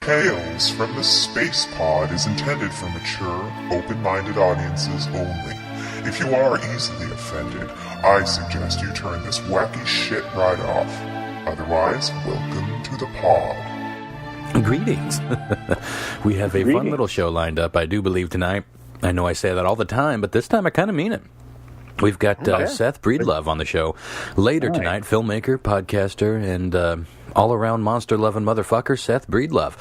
Tales from the Spacepod is intended for mature, open-minded audiences only. If you are easily offended, I suggest you turn this wacky shit right off. Otherwise, welcome to the pod. Greetings. We have a fun little show lined up, I do believe, tonight. I know I say that all the time, but this time I kind of mean it. We've got Seth Breedlove on the show later tonight, filmmaker, podcaster, and all-around monster-loving motherfucker, Seth Breedlove.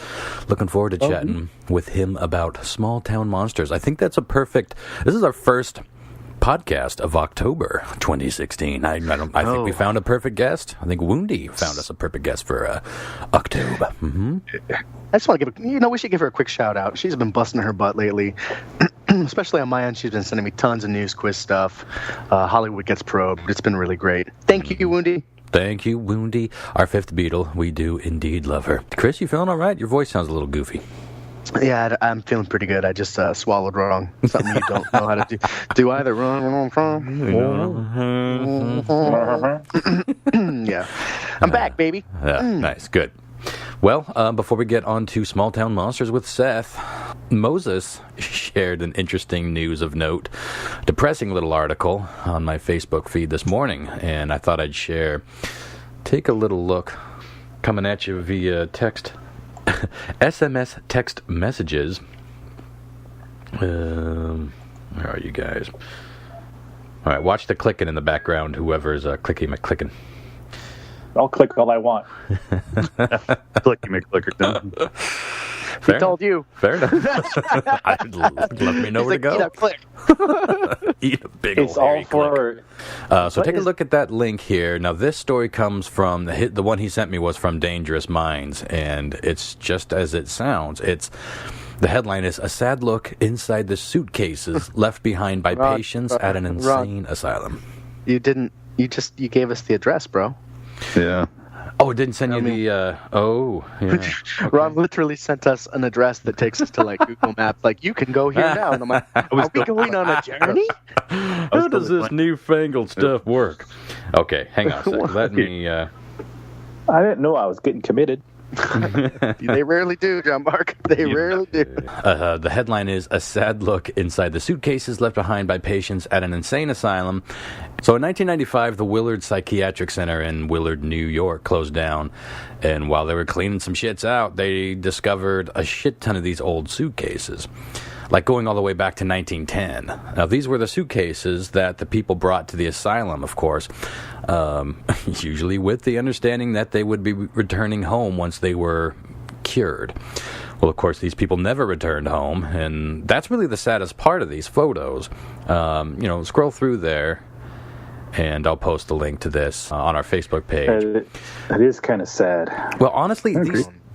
Looking forward to chatting with him about small-town monsters. I think that's a perfect... This is our first podcast of October 2016. I think we found a perfect guest. I think Woundy found us a perfect guest for October. Mm-hmm. I just want to we should give her a quick shout-out. She's been busting her butt lately. Especially on my end, she's been sending me tons of news quiz stuff. Hollywood Gets Probed. It's been really great. Thank you, Woundy. Thank you, Woundy. Our fifth Beatle. We do indeed love her. Chris, you feeling all right? Your voice sounds a little goofy. Yeah, I'm feeling pretty good. I just swallowed wrong. Something you don't know how to do. Do either wrong. Yeah. I'm back, baby. Nice. Good. Well, before we get on to Small Town Monsters with Seth, Moses shared an interesting news of note, depressing little article on my Facebook feed this morning, and I thought I'd share. Take a little look. Coming at you via text, SMS text messages. Where are you guys? All right, watch the clicking in the background, whoever's clicking. I'll click all I want. Clicky McClicker. He told you. Fair enough. Let me know where to go. Eat a click. Eat a big old hairy click. So take a look at that link here. Now, this story comes from, the one he sent me was from Dangerous Minds, and it's just as it sounds. The headline is, "A sad look inside the suitcases left behind by patients at an insane asylum." You gave us the address, bro. Yeah. Oh, it didn't send you the... Yeah. Okay. Ron literally sent us an address that takes us to, Google Maps. You can go here now. And I'm like, are we going on a journey? How does this newfangled stuff work? Okay, hang on a sec. Let me... I didn't know I was getting committed. They rarely do, John Mark. They rarely do. The headline is, "A sad look inside the suitcases left behind by patients at an insane asylum." So in 1995, the Willard Psychiatric Center in Willard, New York, closed down. And while they were cleaning some shits out, they discovered a shit ton of these old suitcases. Going all the way back to 1910. Now, these were the suitcases that the people brought to the asylum, of course, usually with the understanding that they would be returning home once they were cured. Well, of course, these people never returned home, and that's really the saddest part of these photos. Scroll through there, and I'll post the link to this on our Facebook page. It is kind of sad. Well, honestly,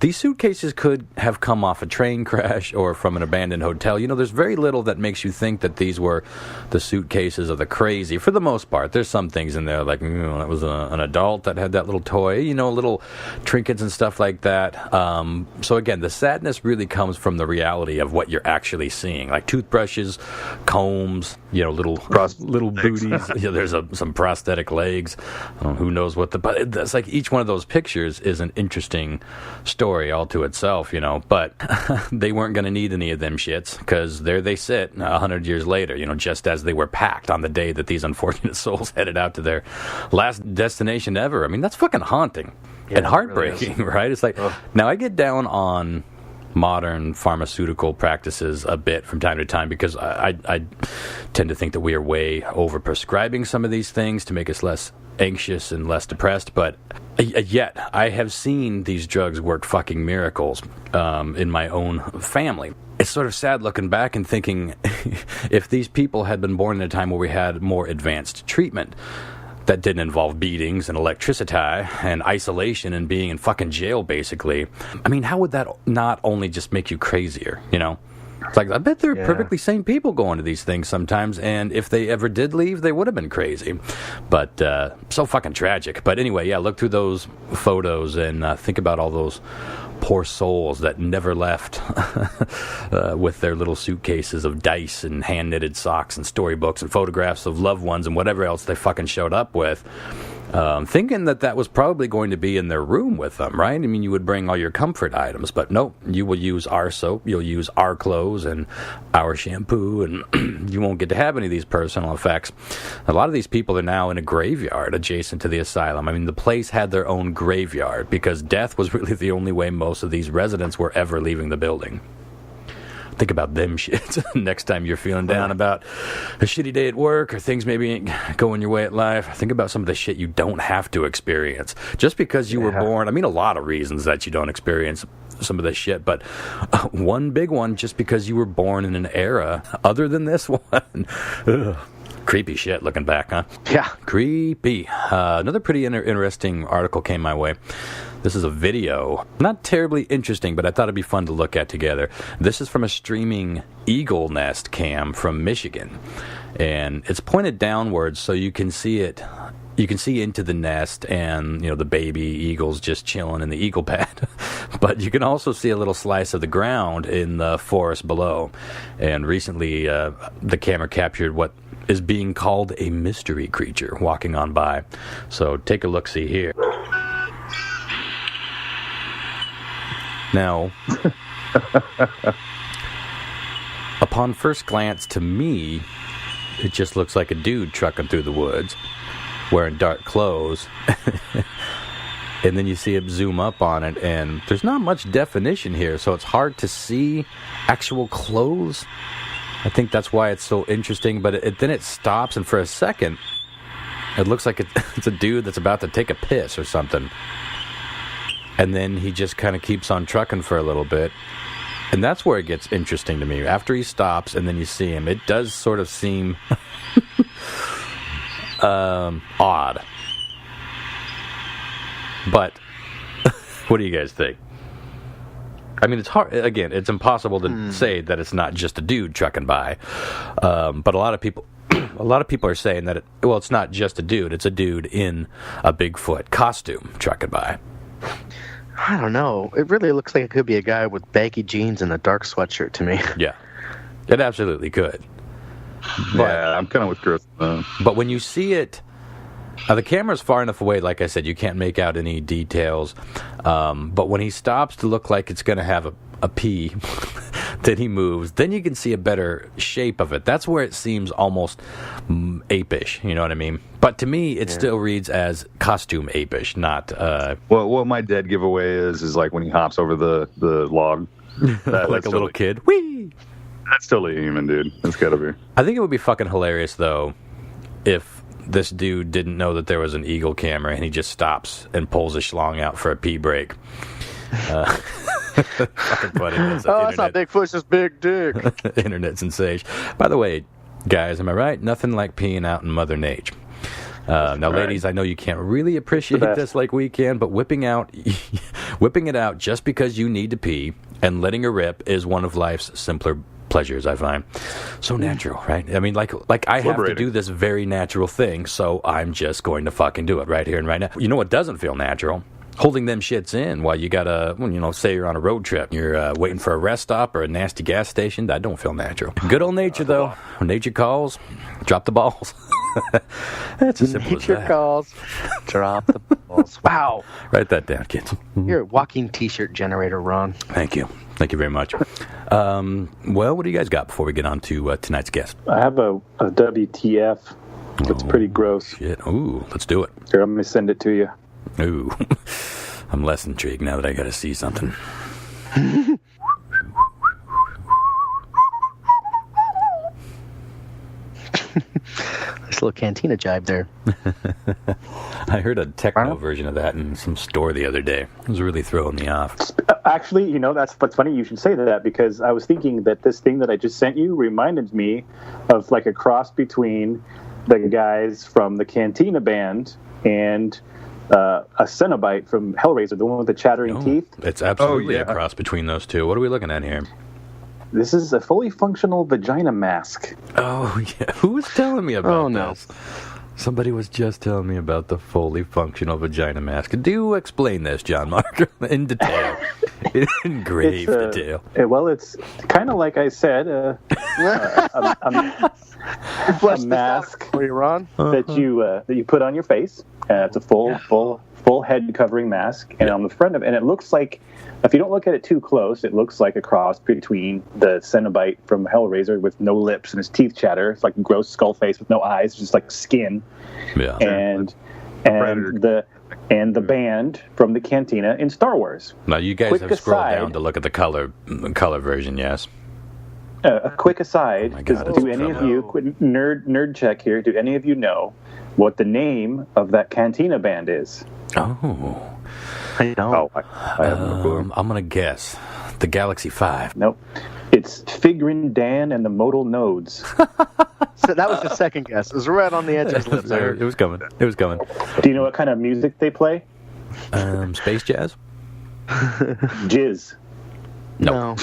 these suitcases could have come off a train crash or from an abandoned hotel. There's very little that makes you think that these were the suitcases of the crazy. For the most part, there's some things in there, that was an adult that had that little toy, little trinkets and stuff like that. So again, the sadness really comes from the reality of what you're actually seeing, like toothbrushes, combs, little booties. There's some prosthetic legs. Who knows what but it's like each one of those pictures is an interesting story all to itself, but they weren't going to need any of them shits, because there they sit 100 years later, just as they were packed on the day that these unfortunate souls headed out to their last destination ever. I mean, that's fucking haunting and heartbreaking, really, right? It's now I get down on modern pharmaceutical practices a bit from time to time, because I tend to think that we are way over-prescribing some of these things to make us less anxious and less depressed, but yet I have seen these drugs work fucking miracles in my own family. It's sort of sad looking back and thinking if these people had been born in a time where we had more advanced treatment that didn't involve beatings and electricity and isolation and being in fucking jail, basically, I mean, how would that not only just make you crazier, It's I bet there are perfectly sane people going to these things sometimes, and if they ever did leave, they would have been crazy. But so fucking tragic. But anyway, look through those photos and think about all those poor souls that never left with their little suitcases of dice and hand-knitted socks and storybooks and photographs of loved ones and whatever else they fucking showed up with. thinking that was probably going to be in their room with them, right? I mean, you would bring all your comfort items, but nope, you will use our soap, you'll use our clothes and our shampoo, and you won't get to have any of these personal effects. A lot of these people are now in a graveyard adjacent to the asylum. I mean, the place had their own graveyard because death was really the only way most of these residents were ever leaving the building. Think about them shits next time you're feeling down about a shitty day at work or things maybe ain't going your way at life. Think about some of the shit you don't have to experience just because you were born. I mean, a lot of reasons that you don't experience some of this shit, but one big one just because you were born in an era other than this one. Ugh. Creepy shit looking back, huh? Yeah. Creepy. Another pretty interesting article came my way. This is a video. Not terribly interesting, but I thought it'd be fun to look at together. This is from a streaming eagle nest cam from Michigan. And it's pointed downwards so you can see it. You can see into the nest and, the baby eagles just chilling in the eagle pad. But you can also see a little slice of the ground in the forest below. And recently, the camera captured what is being called a mystery creature walking on by. So take a look-see here. Now, upon first glance to me, it just looks like a dude trucking through the woods, wearing dark clothes. And then you see him zoom up on it, and there's not much definition here, so it's hard to see actual clothes. I think that's why it's so interesting, but then it stops, and for a second, it looks like it's a dude that's about to take a piss or something. And then he just kind of keeps on trucking for a little bit. And that's where it gets interesting to me. After he stops and then you see him, it does sort of seem odd. But what do you guys think? I mean, it's hard. Again, it's impossible to say that it's not just a dude trucking by. But a lot of people are saying that it's not just a dude. It's a dude in a Bigfoot costume trucking by. I don't know. It really looks like it could be a guy with baggy jeans and a dark sweatshirt to me. Yeah, it absolutely could. But, yeah, I'm kind of with Chris. But when you see it, the camera's far enough away, like I said, you can't make out any details. But when he stops to look like it's going to have a pee, then he moves. Then you can see a better shape of it. That's where it seems almost apish, you know what I mean? But to me, it still reads as costume apish, not... Well, what my dead giveaway is like when he hops over the log. Like a little kid. Whee! That's totally human, dude. That's gotta be. I think it would be fucking hilarious, though, if this dude didn't know that there was an eagle camera and he just stops and pulls a schlong out for a pee break. Fucking funny. That's not Bigfoot, it's just big dick. Internet sensation. By the way, guys, am I right? Nothing like peeing out in Mother Nature. Now, ladies, I know you can't really appreciate this like we can, but whipping it out just because you need to pee and letting her rip is one of life's simpler pleasures, I find. So natural, right? I mean, like I have to do this very natural thing, so I'm just going to fucking do it right here and right now. You know what doesn't feel natural? Holding them shits in while you gotta, say you're on a road trip. You're waiting for a rest stop or a nasty gas station. That don't feel natural. Good old nature, though. When nature calls, drop the balls. That's as simple as that. Nature calls, drop the balls. Wow. Write that down, kids. You're a walking t-shirt generator, Ron. Thank you. Thank you very much. Well, what do you guys got before we get on to tonight's guest? I have a WTF. It's pretty gross. Shit. Ooh, let's do it. Here, I'm going to send it to you. Ooh, I'm less intrigued now that I got to see something. Nice little cantina jibe there. I heard a techno version of that in some store the other day. It was really throwing me off. Actually, that's what's funny. You should say that because I was thinking that this thing that I just sent you reminded me of like a cross between the guys from the Cantina band and a Cenobite from Hellraiser, the one with the chattering teeth. It's absolutely a cross between those two. What are we looking at here? This is a fully functional vagina mask. Oh, yeah. Who was telling me about this? Somebody was just telling me about the fully functional vagina mask. Do explain this, John Mark, in detail. In grave detail. Well, it's kind of like I said, a mask that you put on your face. It's a full head covering mask, and on the front of it, and it looks like, if you don't look at it too close, it looks like a cross between the Cenobite from Hellraiser with no lips and his teeth chatter. It's like a gross skull face with no eyes, just like skin. Yeah. And the band from the Cantina in Star Wars. Now you guys have scrolled down to look at the color version, yes? A quick aside, because do any of you, nerd check here, do any of you know what the name of that Cantina band is? Oh. I don't. I have no clue. I'm going to guess. The Galaxy 5. Nope. It's Figrin Dan and the Modal Nodes. So that was the second guess. It was right on the edge of his lips. It was coming. It was coming. Do you know what kind of music they play? Space jazz? Jizz. No,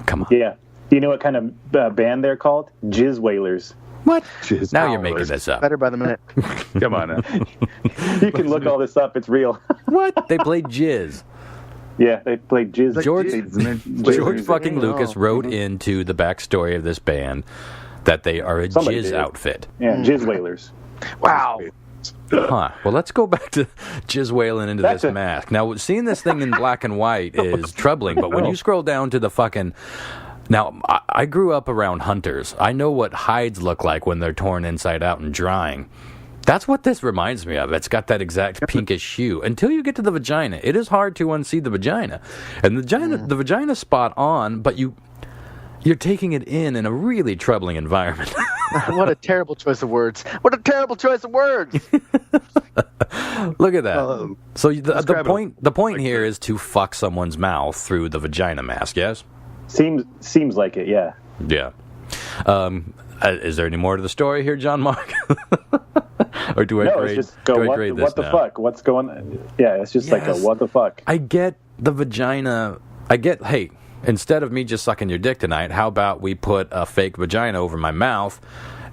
come on. Yeah. Do you know what kind of band they're called? Jizz Whalers. What? Jizz Now you're Whalers. making this up. Better by the minute. Come on now. You can look all this up. It's real. What? They played jizz. Yeah, they played Jizz. George Jizz. fucking Lucas wrote into the backstory of this band that they are a Somebody jizz did. outfit. Yeah, Jizz Whalers. Wow. Huh. Well, let's go back to jizz whaling into this mask. Now, seeing this thing in black and white is troubling, but when you scroll down to the fucking... Now, I grew up around hunters. I know what hides look like when they're torn inside out and drying. That's what this reminds me of. It's got that exact pinkish hue. Until you get to the vagina, it is hard to unsee the vagina. And the vagina's spot on, but you're taking it in a really troubling environment. What a terrible choice of words. What a terrible choice of words. Look at that. So the point here is to fuck someone's mouth through the vagina mask, yes? Seems like it, yeah. Yeah. Is there any more to the story here, John Mark? Or do I grade, it's just go, this what the now? fuck? What's going on? Yeah, it's just like a what the fuck. I get the vagina. Hey, instead of me just sucking your dick tonight, how about we put a fake vagina over my mouth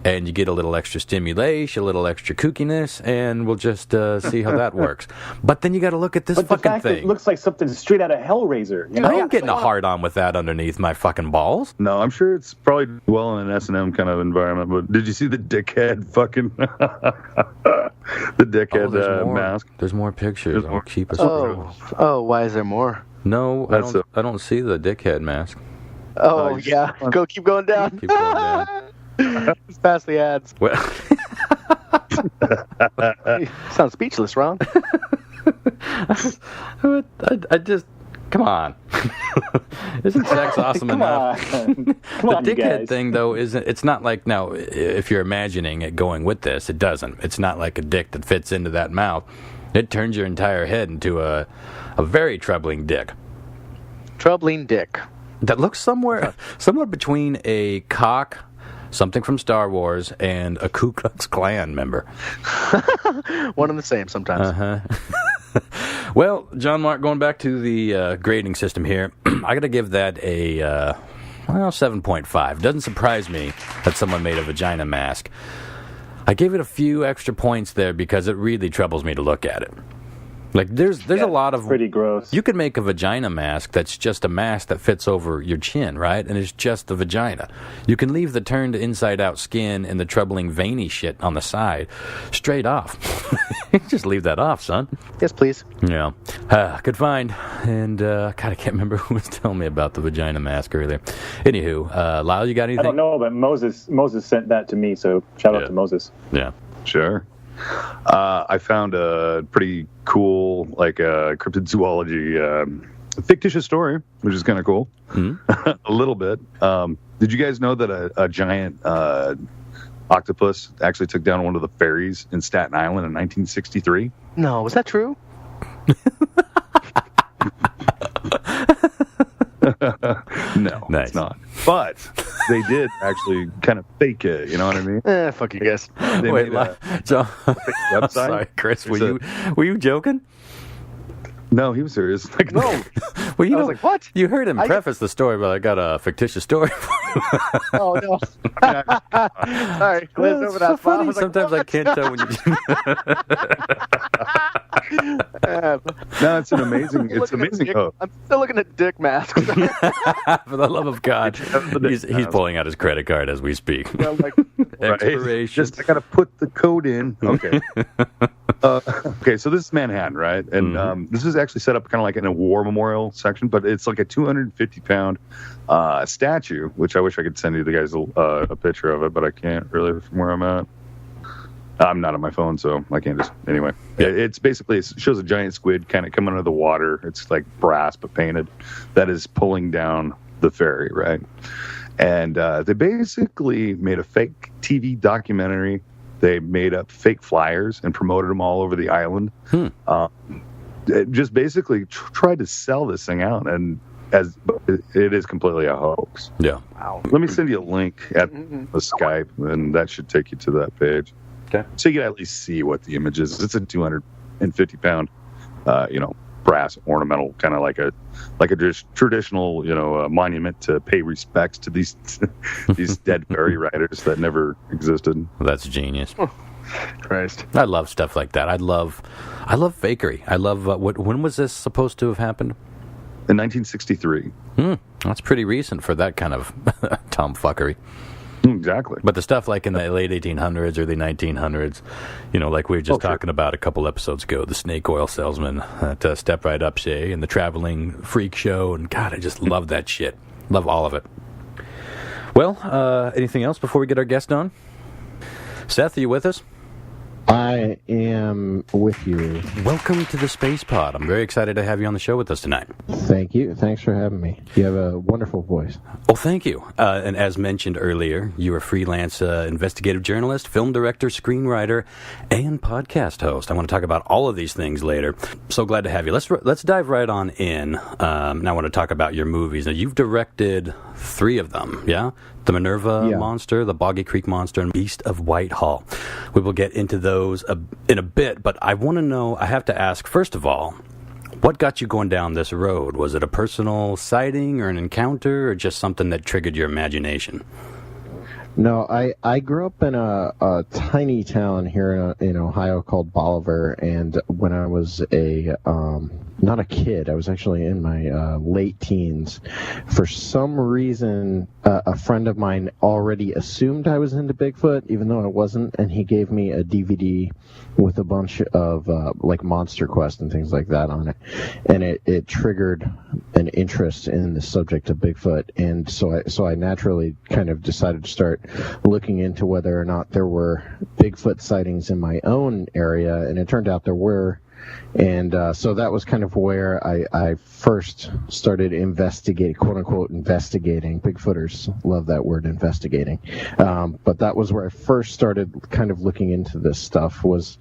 and you get a little extra stimulation, a little extra kookiness, and we'll just see how that works. But then you got to look at this but fucking the fact thing. It looks like something straight out of Hellraiser. You know? I ain't getting a hard-on with that underneath my fucking balls. No, I'm sure it's probably well in an S&M kind of environment, but did you see the dickhead fucking... the dickhead mask? There's more pictures. I'll keep us. Why is there more? No, I don't see the dickhead mask. Oh, yeah. Keep going down. Keep going down. It's past the ads. Well, You sound speechless, Ron. I just... Come on. Isn't sex awesome enough? Come on, The you dickhead guys. thing, though, it's not like, now, if you're imagining it going with this, it doesn't. It's not like a dick that fits into that mouth. It turns your entire head into a very troubling dick. Troubling dick. That looks somewhere between a cock, something from Star Wars, and a Ku Klux Klan member. One and the same sometimes. Uh-huh. Well, John Mark, going back to the grading system here, I got to give that a 7.5. Doesn't surprise me that someone made a vagina mask. I gave it a few extra points there because it really troubles me to look at it. Like, there's a lot of... Pretty gross. You could make a vagina mask that's just a mask that fits over your chin, right? And it's just the vagina. You can leave the turned inside-out skin and the troubling veiny shit on the side straight off. Just leave that off, son. Yes, please. Yeah. Good find. And, God, I can't remember who was telling me about the vagina mask earlier. Anywho, Lyle, you got anything? I don't know, but Moses sent that to me, so shout out to Moses. Yeah. Sure. I found a pretty cool, cryptozoology, fictitious story, which is kind of cool. Mm-hmm. A little bit. Did you guys know that a giant octopus actually took down one of the ferries in Staten Island in 1963? No, was that true? No, Nice. it's not. But they did actually kind of fake it. You know what I mean? Fuck you guys. They Wait, made John, website. sorry, Chris, were you joking? No, he was serious. Like, No. Well, I was like, what? You heard him preface the story, but I got a fictitious story for you. Oh no! Sorry, glazed over that. So funny. Like, Sometimes I can't tell when you. No, it's an amazing. It's amazing. I'm still looking at dick masks. For the love of God, he's pulling out his credit card as we speak. Yeah, I'm like, Expiration. Just I gotta put the code in. Okay. Okay, so this is Manhattan, right? And this is actually set up kind of like in a war memorial section, but it's like a 250-pound statue, which I wish I could send you the guys a picture of it, but I can't really from where I'm at. I'm not on my phone, so I can't just. Anyway, it's basically, it shows a giant squid kind of coming out of the water. It's like brass but painted, that is pulling down the ferry, right? And they basically made a fake TV documentary. They made up fake flyers and promoted them all over the island. Just basically tried to sell this thing out, and as it is completely a hoax. Yeah. wow. Let me send you a link at the Skype, and that should take you to that page. Okay. So you can at least see what the image is. It's a 250-pound, brass ornamental, kind of like a traditional, monument to pay respects to these these dead ferry riders that never existed. Well, that's genius. Christ. I love stuff like that. I love fakery. I love when was this supposed to have happened? In 1963. That's pretty recent for that kind of tomfuckery. Exactly. But the stuff like in the late 1800s or the 1900s, like we were just talking about a couple episodes ago, the snake oil salesman at Step Right Up Shay and the traveling freak show, and God, I just love that shit. Love all of it. Well, anything else before we get our guest on? Seth, are you with us? I am with you. Welcome to the Spacepod. I'm very excited to have you on the show with us tonight. Thank you. Thanks for having me. You have a wonderful voice. Oh, thank you. And as mentioned earlier, you're a freelance investigative journalist, film director, screenwriter, and podcast host. I want to talk about all of these things later. So glad to have you. Let's dive right on in. Now I want to talk about your movies. Now, you've directed 3 of them, yeah? The Minerva Monster, the Boggy Creek Monster, and Beast of Whitehall. We will get into those in a bit, but I want to know, I have to ask, first of all, what got you going down this road? Was it a personal sighting or an encounter or just something that triggered your imagination? No, I grew up in a tiny town here in Ohio called Bolivar, and when I was not a kid, I was actually in my late teens. For some reason, a friend of mine already assumed I was into Bigfoot, even though I wasn't, and he gave me a DVD with a bunch of like Monster Quest and things like that on it, and it triggered an interest in the subject of Bigfoot, and so I naturally kind of decided to start looking into whether or not there were Bigfoot sightings in my own area, and it turned out there were. And so that was kind of where I first started investigating, quote unquote, investigating. Bigfooters love that word, investigating. But that was where I first started kind of looking into this stuff, was,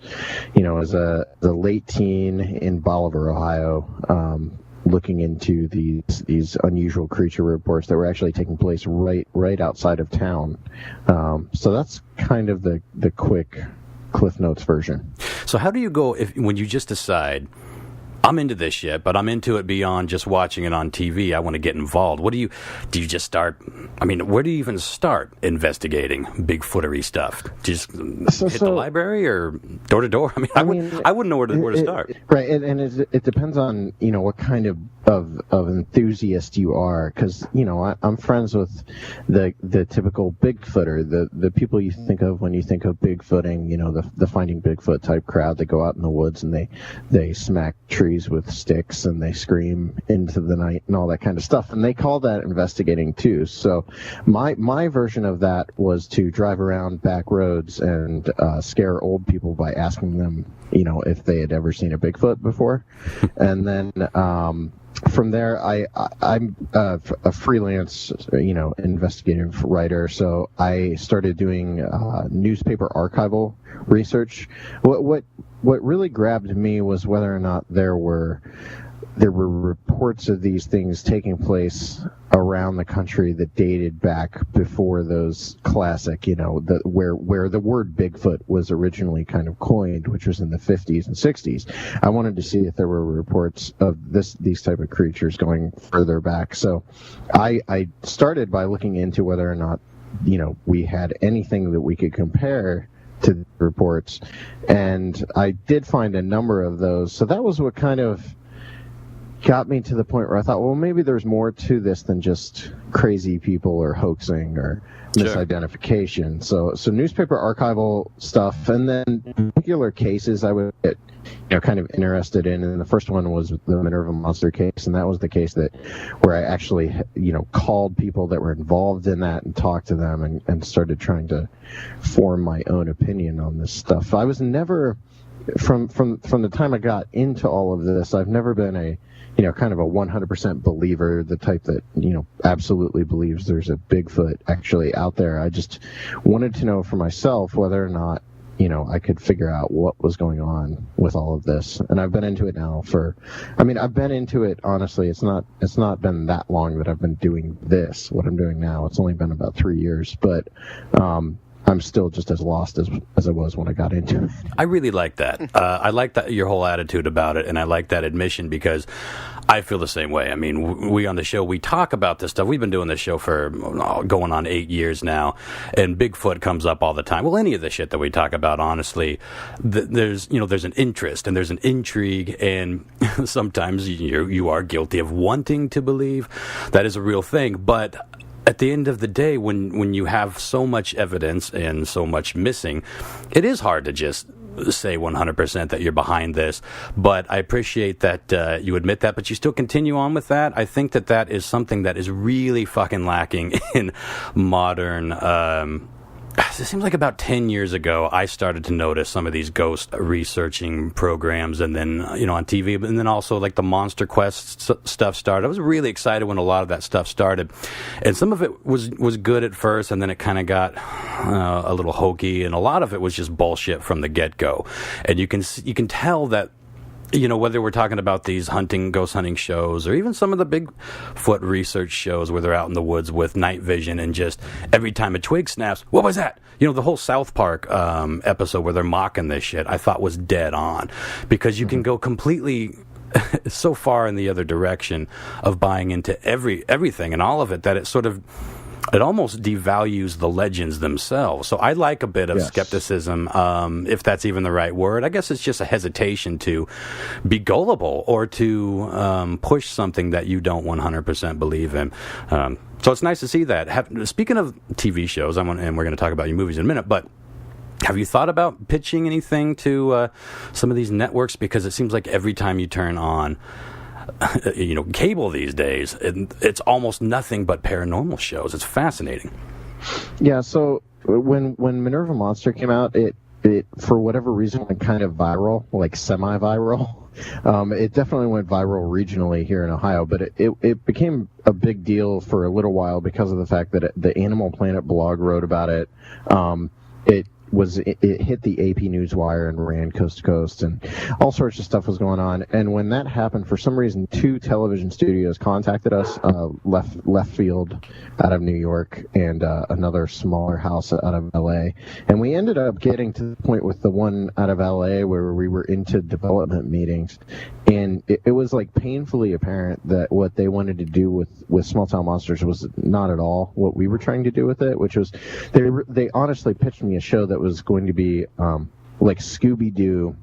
as the late teen in Bolivar, Ohio, looking into these unusual creature reports that were actually taking place right outside of town. So that's kind of the quick Cliff Notes version. So how do you go when you just decide, I'm into this shit, but I'm into it beyond just watching it on TV. I want to get involved. What do you just start? I mean, where do you even start investigating Bigfootery stuff? Just hit the library or door to door? I mean, I wouldn't know where to start. Right, and it depends on what kind of enthusiast you are, because I'm friends with the typical Bigfooter, the people you think of when you think of Bigfooting, the Finding Bigfoot type crowd that go out in the woods and they smack trees with sticks and they scream into the night and all that kind of stuff, and they call that investigating too. So my version of that was to drive around back roads and scare old people by asking them if they had ever seen a Bigfoot before. And then from there, I'm a freelance, investigative writer, so I started doing newspaper archival research. What really grabbed me was whether or not there were there were reports of these things taking place around the country that dated back before those classic, where the word Bigfoot was originally kind of coined, which was in the 50s and 60s. I wanted to see if there were reports of these type of creatures going further back. So I started by looking into whether or not, we had anything that we could compare to the reports, and I did find a number of those. So that was what kind of got me to the point where I thought, well, maybe there's more to this than just crazy people or hoaxing or misidentification. So newspaper archival stuff, and then particular cases I would get, kind of interested in. And the first one was the Minerva Monster case, and that was the case where I actually, called people that were involved in that and talked to them and started trying to form my own opinion on this stuff. I was never, from the time I got into all of this, I've never been a kind of a 100% believer, the type that, absolutely believes there's a Bigfoot actually out there. I just wanted to know for myself whether or not, I could figure out what was going on with all of this. And I've been into it now I've been into it, honestly, it's not been that long that I've been doing this, what I'm doing now. It's only been about 3 years, but, I'm still just as lost as I was when I got into it. I really like that. I like that your whole attitude about it, and I like that admission because I feel the same way. I mean, we on the show, we talk about this stuff. We've been doing this show for going on 8 years now, and Bigfoot comes up all the time. Well, any of the shit that we talk about, honestly, there's an interest and there's an intrigue, and sometimes you are guilty of wanting to believe that is a real thing, but at the end of the day, when you have so much evidence and so much missing, it is hard to just say 100% that you're behind this. But I appreciate that you admit that, but you still continue on with that. I think that is something that is really fucking lacking in modern it seems like about 10 years ago, I started to notice some of these ghost researching programs, and then, on TV, and then also like the Monster Quest stuff started. I was really excited when a lot of that stuff started, and some of it was good at first, and then it kind of got a little hokey, and a lot of it was just bullshit from the get-go. And you can tell that, whether we're talking about these ghost hunting shows, or even some of the Bigfoot research shows where they're out in the woods with night vision, and just every time a twig snaps, what was that? The whole South Park episode where they're mocking this shit, I thought was dead on, because you can go completely so far in the other direction of buying into everything and all of it that it almost devalues the legends themselves. So I like a bit of skepticism, if that's even the right word. I guess it's just a hesitation to be gullible or to push something that you don't 100% believe in. So it's nice to see that. Speaking of TV shows, and we're going to talk about your movies in a minute, but have you thought about pitching anything to some of these networks? Because it seems like every time you turn on cable these days, it's almost nothing but paranormal shows. It's fascinating. Yeah, so when Minerva Monster came out, it for whatever reason went kind of viral, like semi-viral. It definitely went viral regionally here in Ohio, but it became a big deal for a little while because of the fact that the Animal Planet blog wrote about it. It hit the AP Newswire and ran coast to coast, and all sorts of stuff was going on. And when that happened, for some reason, 2 television studios contacted us, left field out of New York and another smaller house out of LA. And we ended up getting to the point with the one out of LA where we were into development meetings, and it was like painfully apparent that what they wanted to do with Small Town Monsters was not at all what we were trying to do with it, which was they honestly pitched me a show that was going to be like Scooby-Doo,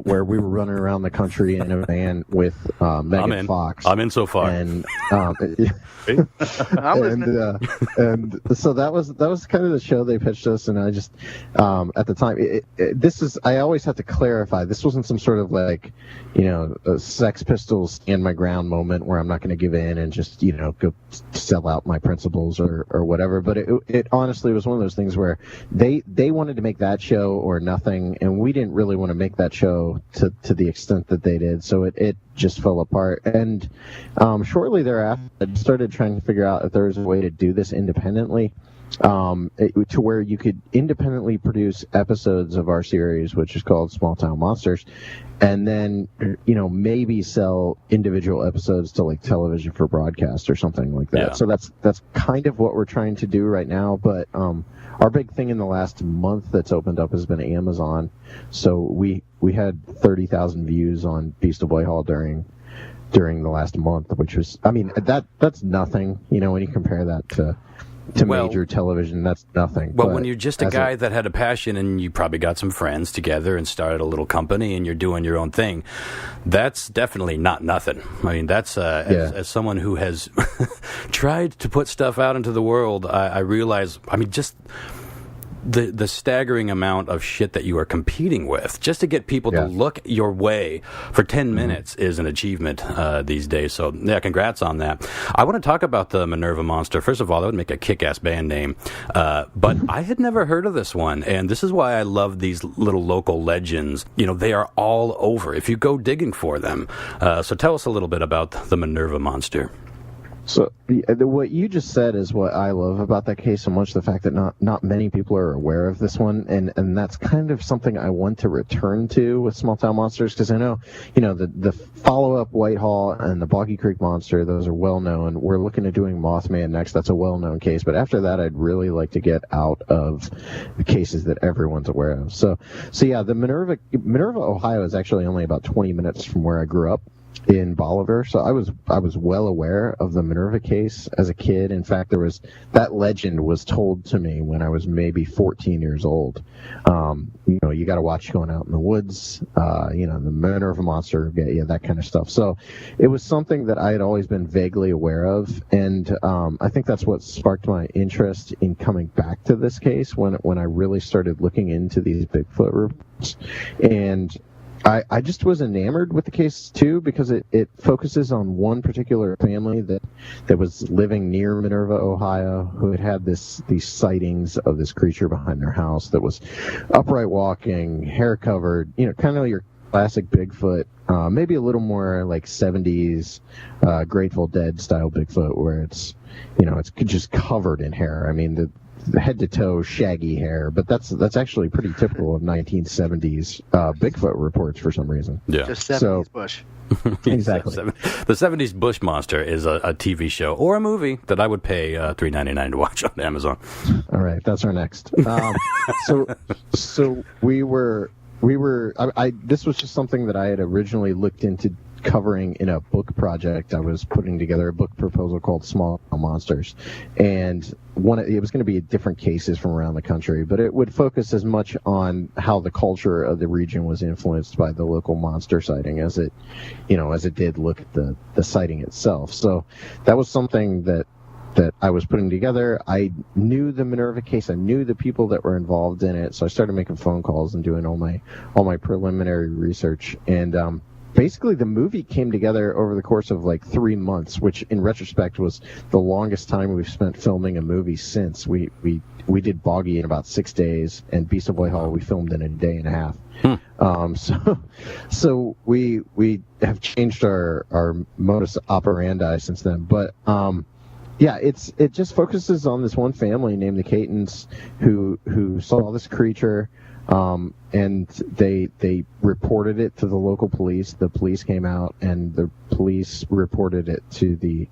where we were running around the country in a van with Megan Fox. I'm in so far. And and so that was kind of the show they pitched us, and I just at the time I always have to clarify, this wasn't some sort of like a Sex Pistols stand my ground moment where I'm not going to give in and just go sell out my principles or whatever, but it honestly was one of those things where they wanted to make that show or nothing, and we didn't really want to make that show to the extent that they did, so it just fell apart. And shortly thereafter, I started trying to figure out if there was a way to do this independently. to where you could independently produce episodes of our series, which is called Small Town Monsters, and then maybe sell individual episodes to like television for broadcast or something like that. Yeah. So that's kind of what we're trying to do right now. But our big thing in the last month that's opened up has been Amazon. So we had 30,000 views on Beast of Whitehall during the last month, which was, I mean, that's nothing, when you compare that to major television, that's nothing. Well, but when you're just a guy that had a passion and you probably got some friends together and started a little company and you're doing your own thing, that's definitely not nothing. I mean, that's as someone who has tried to put stuff out into the world, I realize, I mean, just the staggering amount of shit that you are competing with just to get people to look your way for 10 minutes is an achievement these days. So, yeah, congrats on that. I want to talk about the Minerva Monster. First of all, that would make a kick-ass band name. But I had never heard of this one, and this is why I love these little local legends. They are all over if you go digging for them. So tell us a little bit about the Minerva Monster. So what you just said is what I love about that case so much, the fact that not many people are aware of this one, and that's kind of something I want to return to with Small Town Monsters, because I know, the follow-up Whitehall and the Boggy Creek Monster, those are well-known. We're looking at doing Mothman next. That's a well-known case, but after that, I'd really like to get out of the cases that everyone's aware of. So yeah, the Minerva, Ohio is actually only about 20 minutes from where I grew up, in Bolivar, so I was well aware of the Minerva case as a kid. In fact, that legend was told to me when I was maybe 14 years old. You got to watch Going Out in the Woods, the Minerva Monster, that kind of stuff. So it was something that I had always been vaguely aware of, and I think that's what sparked my interest in coming back to this case when I really started looking into these Bigfoot reports. And I just was enamored with the case too, because it focuses on one particular family that was living near Minerva, Ohio, who had these sightings of this creature behind their house that was upright walking, hair covered, kind of your classic Bigfoot, maybe a little more like 70s Grateful Dead style Bigfoot, where it's just covered in hair. I mean, the head to toe shaggy hair, but that's actually pretty typical of 1970s Bigfoot reports for some reason. Yeah, just 70s Bush. Exactly. The 70s Bush Monster is a TV show or a movie that I would pay $3.99 to watch on Amazon. All right, that's our next. So we were. This was just something that I had originally looked into covering in a book project. I was putting together a book proposal called Small Town Monsters, and it was going to be different cases from around the country, but it would focus as much on how the culture of the region was influenced by the local monster sighting as it did look at the sighting itself. So that was something that I was putting together. I knew the Minerva case. I knew the people that were involved in it. So I started making phone calls and doing all my preliminary research. And basically the movie came together over the course of like 3 months, which in retrospect was the longest time we've spent filming a movie since. We did Boggy in about 6 days, and Beast of Whitehall we filmed in a day and a half. So we have changed our modus operandi since then. But yeah, it just focuses on this one family named the Catons who saw this creature, and they reported it to the local police. The police came out, and the police reported it to the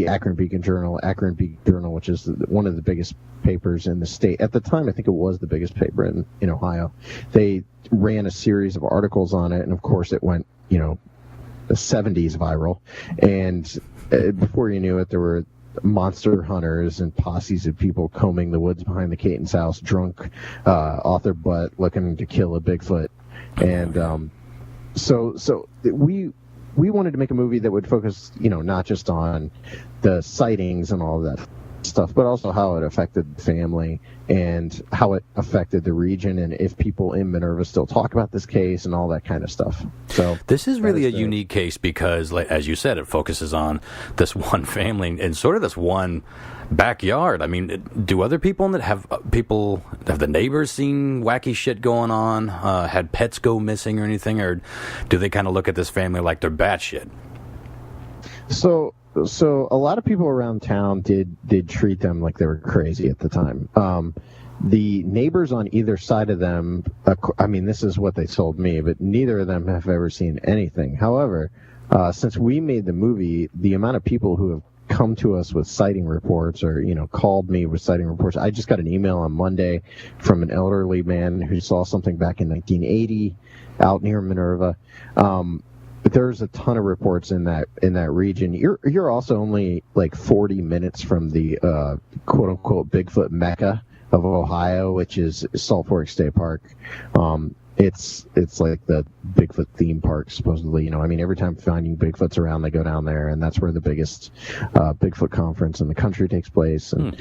Akron Beacon Journal. Akron Beacon Journal, which is one of the biggest papers in the state at the time. I think it was the biggest paper in Ohio. They ran a series of articles on it, and of course it went the 70s viral. And before you knew it, there were monster hunters and posses of people combing the woods behind the Catons' house, drunk off their butt, looking to kill a Bigfoot. And so we wanted to make a movie that would focus, not just on the sightings and all of that stuff, but also how it affected the family and how it affected the region, and if people in Minerva still talk about this case and all that kind of stuff. So this is really a unique case because, like, as you said, it focuses on this one family and sort of this one backyard. I mean, do other people have the neighbors seen wacky shit going on? Had pets go missing or anything, or do they kind of look at this family like they're batshit? So so a lot of people around town did treat them like they were crazy at the time. The neighbors on either side of them, I mean, this is what they told me, but neither of them have ever seen anything. However, since we made the movie, the amount of people who have come to us with sighting reports or, called me with sighting reports. I just got an email on Monday from an elderly man who saw something back in 1980 out near Minerva. But there's a ton of reports in that region. You're also only like 40 minutes from the quote unquote Bigfoot Mecca of Ohio, which is Salt Fork State Park. It's like the Bigfoot theme park, supposedly. Every time finding Bigfoots around, they go down there, and that's where the biggest Bigfoot conference in the country takes place. And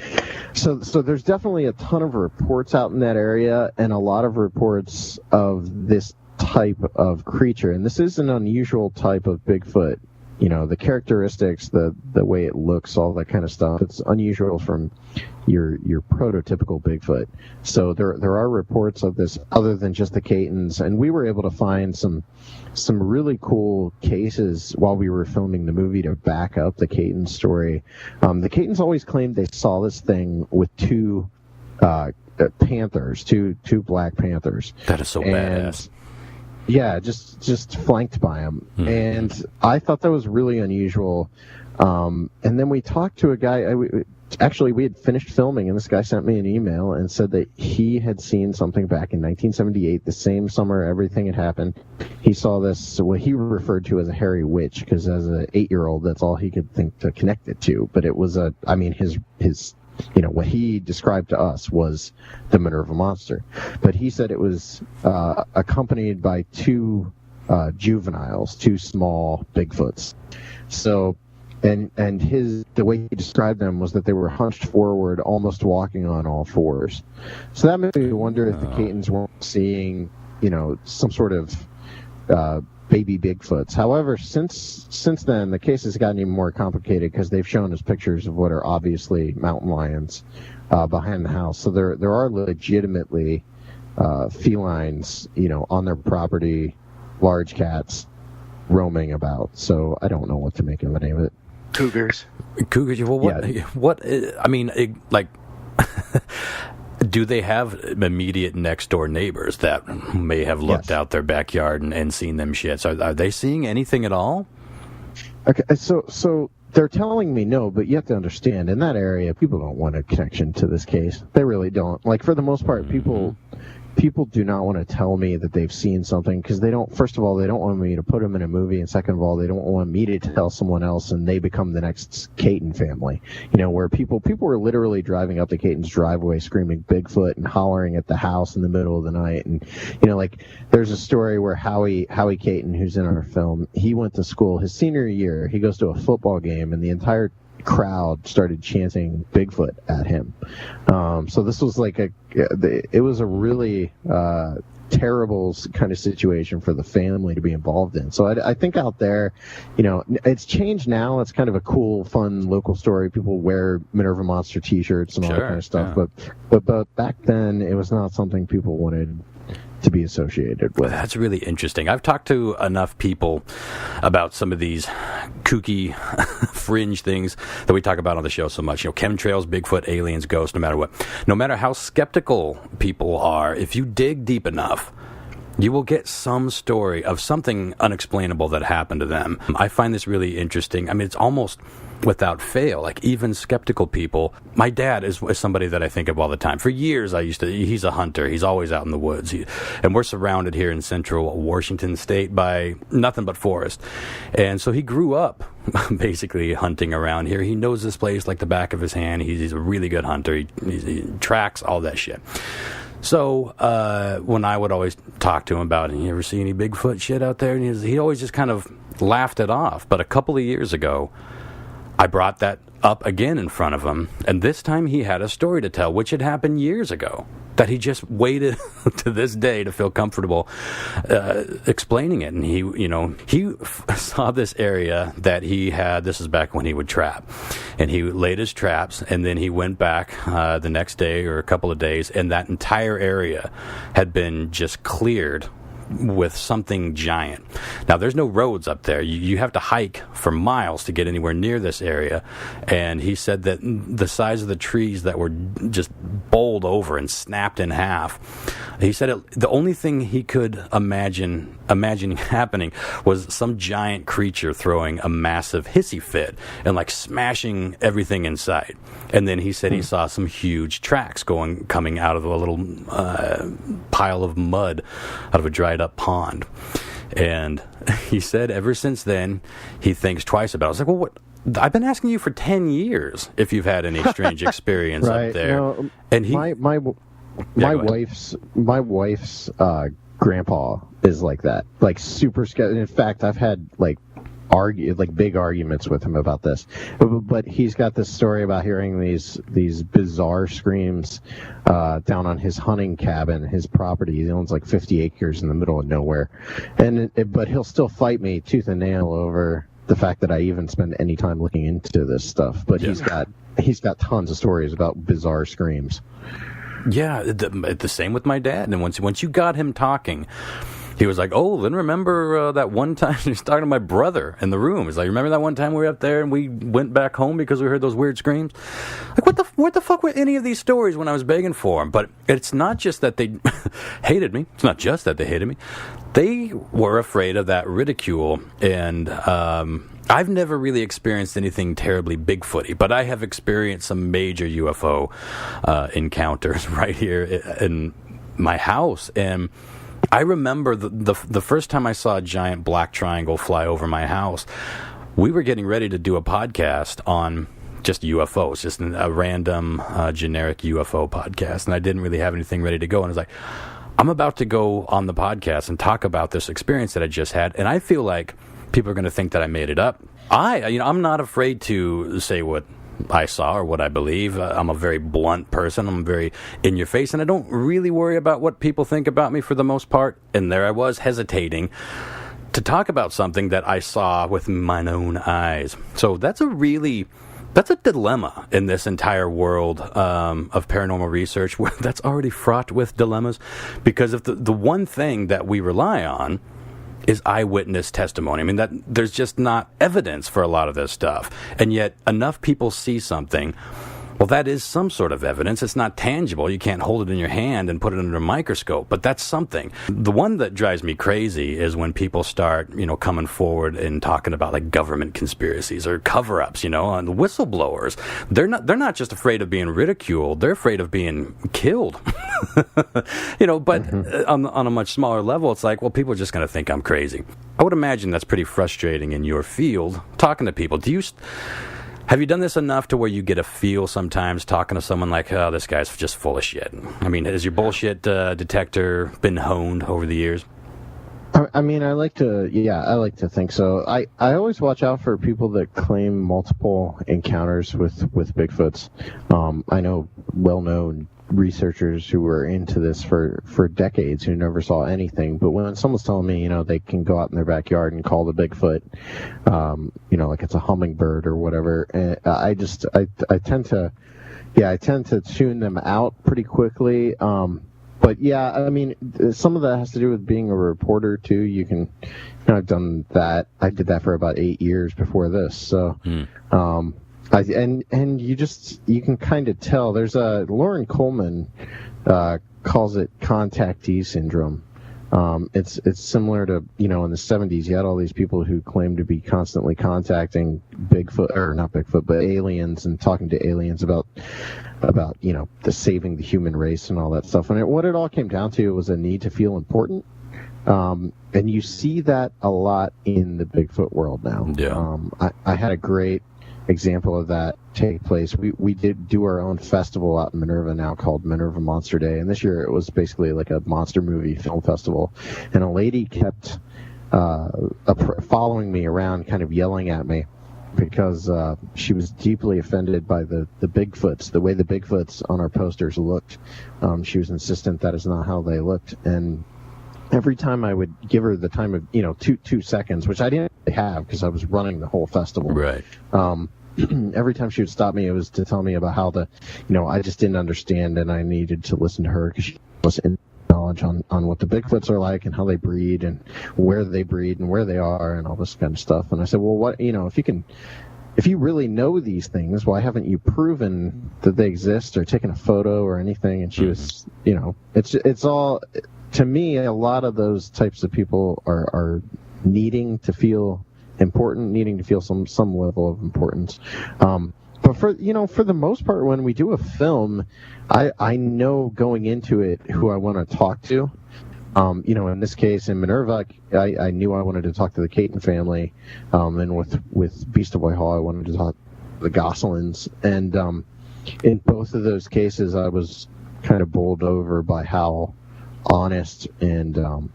so there's definitely a ton of reports out in that area, and a lot of reports of this type of creature. And this is an unusual type of Bigfoot. The characteristics, the way it looks, all that kind of stuff. It's unusual from your prototypical Bigfoot. So there are reports of this other than just the Catons, and we were able to find some really cool cases while we were filming the movie to back up the Caton story. The Catons always claimed they saw this thing with two panthers, two black panthers. That is so badass. Yeah, just flanked by him. And I thought that was really unusual. And then we talked to a guy. Actually, we had finished filming, and this guy sent me an email and said that he had seen something back in 1978, the same summer everything had happened. He saw this, what he referred to as a hairy witch, because as an 8-year-old, that's all he could think to connect it to. But it was his what he described to us was the Minerva Monster. But he said it was accompanied by two juveniles, two small Bigfoots. So, and the way he described them was that they were hunched forward, almost walking on all fours. So that made me wonder if the Catons weren't seeing, some sort of baby Bigfoots. However, since then, the case has gotten even more complicated because they've shown us pictures of what are obviously mountain lions behind the house. So there are legitimately felines, on their property, large cats roaming about. So I don't know what to make of any of it. Cougars. Well, what? I mean, like. Do they have immediate next door neighbors that may have looked out their backyard and seen them shit? So are they seeing anything at all? Okay, so they're telling me no, but you have to understand, in that area, people don't want a connection to this case. They really don't. Like, for the most part, people do not want to tell me that they've seen something because they don't. First of all, they don't want me to put them in a movie, and second of all, they don't want me to tell someone else, and they become the next Caton family. Where people were literally driving up the Caton's driveway, screaming Bigfoot and hollering at the house in the middle of the night. And like there's a story where Howie Caton, who's in our film, he went to school his senior year. He goes to a football game, and the entire crowd started chanting Bigfoot at him. So this was like it was a really terrible kind of situation for the family to be involved in. So I think out there, it's changed now. It's kind of a cool, fun local story. People wear Minerva Monster T-shirts and all that kind of stuff. Yeah. But back then, it was not something people wanted to be associated with. That's really interesting. I've talked to enough people about some of these kooky fringe things that we talk about on the show so much. Chemtrails, Bigfoot, aliens, ghosts, no matter what. No matter how skeptical people are, if you dig deep enough, you will get some story of something unexplainable that happened to them. I find this really interesting. I mean, it's almost without fail. Like, even skeptical people. My dad is somebody that I think of all the time. For years, he's a hunter. He's always out in the woods. And we're surrounded here in central Washington state by nothing but forest. And so he grew up basically hunting around here. He knows this place like the back of his hand. He's a really good hunter. He tracks all that shit. So when I would always talk to him about it, you ever see any Bigfoot shit out there? And he always just kind of laughed it off. But a couple of years ago, I brought that up again in front of him, and this time he had a story to tell, which had happened years ago, that he just waited to this day to feel comfortable explaining it. And he saw this area that he had. This is back when he would trap, and he laid his traps, and then he went back the next day or a couple of days, and that entire area had been just cleared with something giant. Now, there's no roads up there. You have to hike for miles to get anywhere near this area. And he said that the size of the trees that were just bowled over and snapped in half, he said the only thing he could imagine happening was some giant creature throwing a massive hissy fit and like smashing everything in sight. And then he said he saw some huge tracks coming out of a little pile of mud out of a dried up pond. And he said ever since then he thinks twice about it. I was like, well, what? I've been asking you for 10 years if you've had any strange experience right. up there. No, and he my wife's grandpa is like that, like super scared. In fact, I've had like big arguments with him about this, but he's got this story about hearing these bizarre screams down on his hunting cabin, his property. He owns like 50 acres in the middle of nowhere, but he'll still fight me tooth and nail over the fact that I even spend any time looking into this stuff. But he's got tons of stories about bizarre screams. Yeah, the same with my dad. And once you got him talking, he was like, oh, then remember that one time he was talking to my brother in the room. He's like, remember that one time we were up there and we went back home because we heard those weird screams? Like, what the fuck were any of these stories when I was begging for them? But it's not just that they hated me. It's not just that they hated me. They were afraid of that ridicule. And I've never really experienced anything terribly Bigfooty, but I have experienced some major UFO encounters right here in my house. And I remember the first time I saw a giant black triangle fly over my house. We were getting ready to do a podcast on just UFOs, just a random generic UFO podcast, and I didn't really have anything ready to go. And I was like, I'm about to go on the podcast and talk about this experience that I just had, and I feel like people are going to think that I made it up. I'm not afraid to say what I saw or what I believe. I'm a very blunt person. I'm very in your face, and I don't really worry about what people think about me for the most part. And there I was hesitating to talk about something that I saw with mine own eyes. So that's a dilemma in this entire world of paranormal research that's already fraught with dilemmas, because if the one thing that we rely on is eyewitness testimony. I mean, that there's just not evidence for a lot of this stuff. And yet enough people see something. Well, that is some sort of evidence. It's not tangible. You can't hold it in your hand and put it under a microscope, but that's something. The one that drives me crazy is when people start, coming forward and talking about like government conspiracies or cover-ups, and the whistleblowers. They're not just afraid of being ridiculed. They're afraid of being killed. But on a much smaller level, it's like, well, people are just going to think I'm crazy. I would imagine that's pretty frustrating in your field, talking to people. Have you done this enough to where you get a feel sometimes talking to someone like, oh, this guy's just full of shit? I mean, has your bullshit detector been honed over the years? I mean, I like to think so. I always watch out for people that claim multiple encounters with Bigfoots. I know well-known researchers who were into this for decades who never saw anything, but when someone's telling me they can go out in their backyard and call the Bigfoot like it's a hummingbird or whatever, I tend to tune them out pretty quickly. But yeah, I mean, some of that has to do with being a reporter too. I've done that. I did that for about 8 years before this, so and you can kind of tell. There's Lauren Coleman calls it contactee syndrome. It's similar to, in the 70s, you had all these people who claimed to be constantly contacting but aliens, and talking to aliens about the saving the human race and all that stuff. And what it all came down to was a need to feel important. And you see that a lot in the Bigfoot world now. Yeah. I had a great example of that take place. We did do our own festival out in Minerva now called Minerva Monster Day, and this year it was basically like a monster movie film festival, and a lady kept following me around, kind of yelling at me because she was deeply offended by the Bigfoots, the way the Bigfoots on our posters looked. She was insistent that is not how they looked, and every time I would give her the time of 2 seconds, which I didn't have because I was running the whole festival. Right. Every time she would stop me, it was to tell me about how I just didn't understand, and I needed to listen to her because she was in knowledge. knowledge on what the Bigfoots are like and how they breed and where they are and all this kind of stuff. And I said, well, what, if you really know these things, why haven't you proven that they exist or taken a photo or anything? And she was, it's all, to me, a lot of those types of people are needing to feel important, needing to feel some level of importance. But for the most part, when we do a film, I know going into it who I want to talk to. In this case, in Minerva, I knew I wanted to talk to the Caton family, and with Beast of Whitehall, I wanted to talk to the Gosselins. And in both of those cases, I was kind of bowled over by how honest and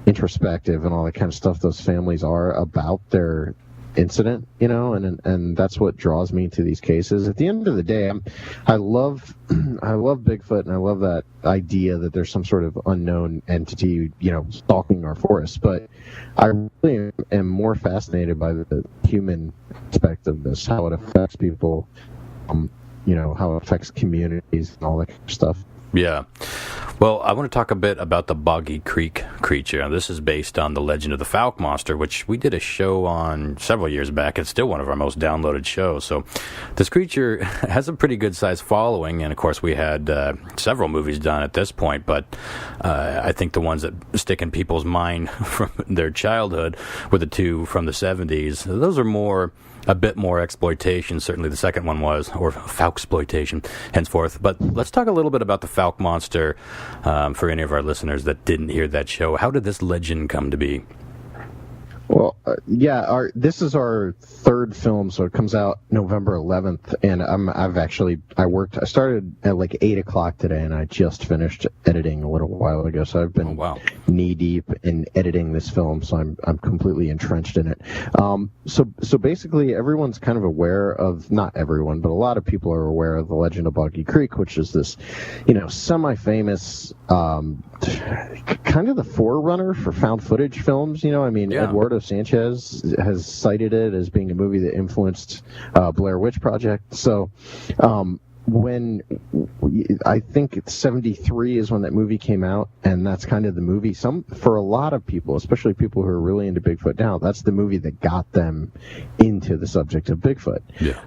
introspective and all that kind of stuff those families are about their incident, and that's what draws me to these cases. At the end of the day, I love Bigfoot, and I love that idea that there's some sort of unknown entity, stalking our forests. But I really am more fascinated by the human aspect of this, how it affects people, how it affects communities and all that kind of stuff. Yeah. Well, I want to talk a bit about the Boggy Creek creature. Now, this is based on the legend of the Fouke Monster, which we did a show on several years back. It's still one of our most downloaded shows. So this creature has a pretty good-sized following, and, of course, we had several movies done at this point, but I think the ones that stick in people's mind from their childhood were the two from the 70s. Those are a bit more exploitation. Certainly the second one was, or Fouke-exploitation, henceforth. But let's talk a little bit about the Fouke Monster for any of our listeners that didn't hear that show. How did this legend come to be? Well, this is our third film, so it comes out November 11th, and I started at like 8 o'clock today, and I just finished editing a little while ago, so I've been knee deep in editing this film, so I'm completely entrenched in it. So basically everyone's kind of aware of, not everyone, but a lot of people are aware of the legend of Boggy Creek, which is this, semi-famous, kind of the forerunner for found footage films, Eduardo Sanchez has cited it as being a movie that influenced Blair Witch Project. So when I think it's 73 is when that movie came out, and that's kind of the movie. For a lot of people, especially people who are really into Bigfoot now, that's the movie that got them into the subject of Bigfoot. Yeah.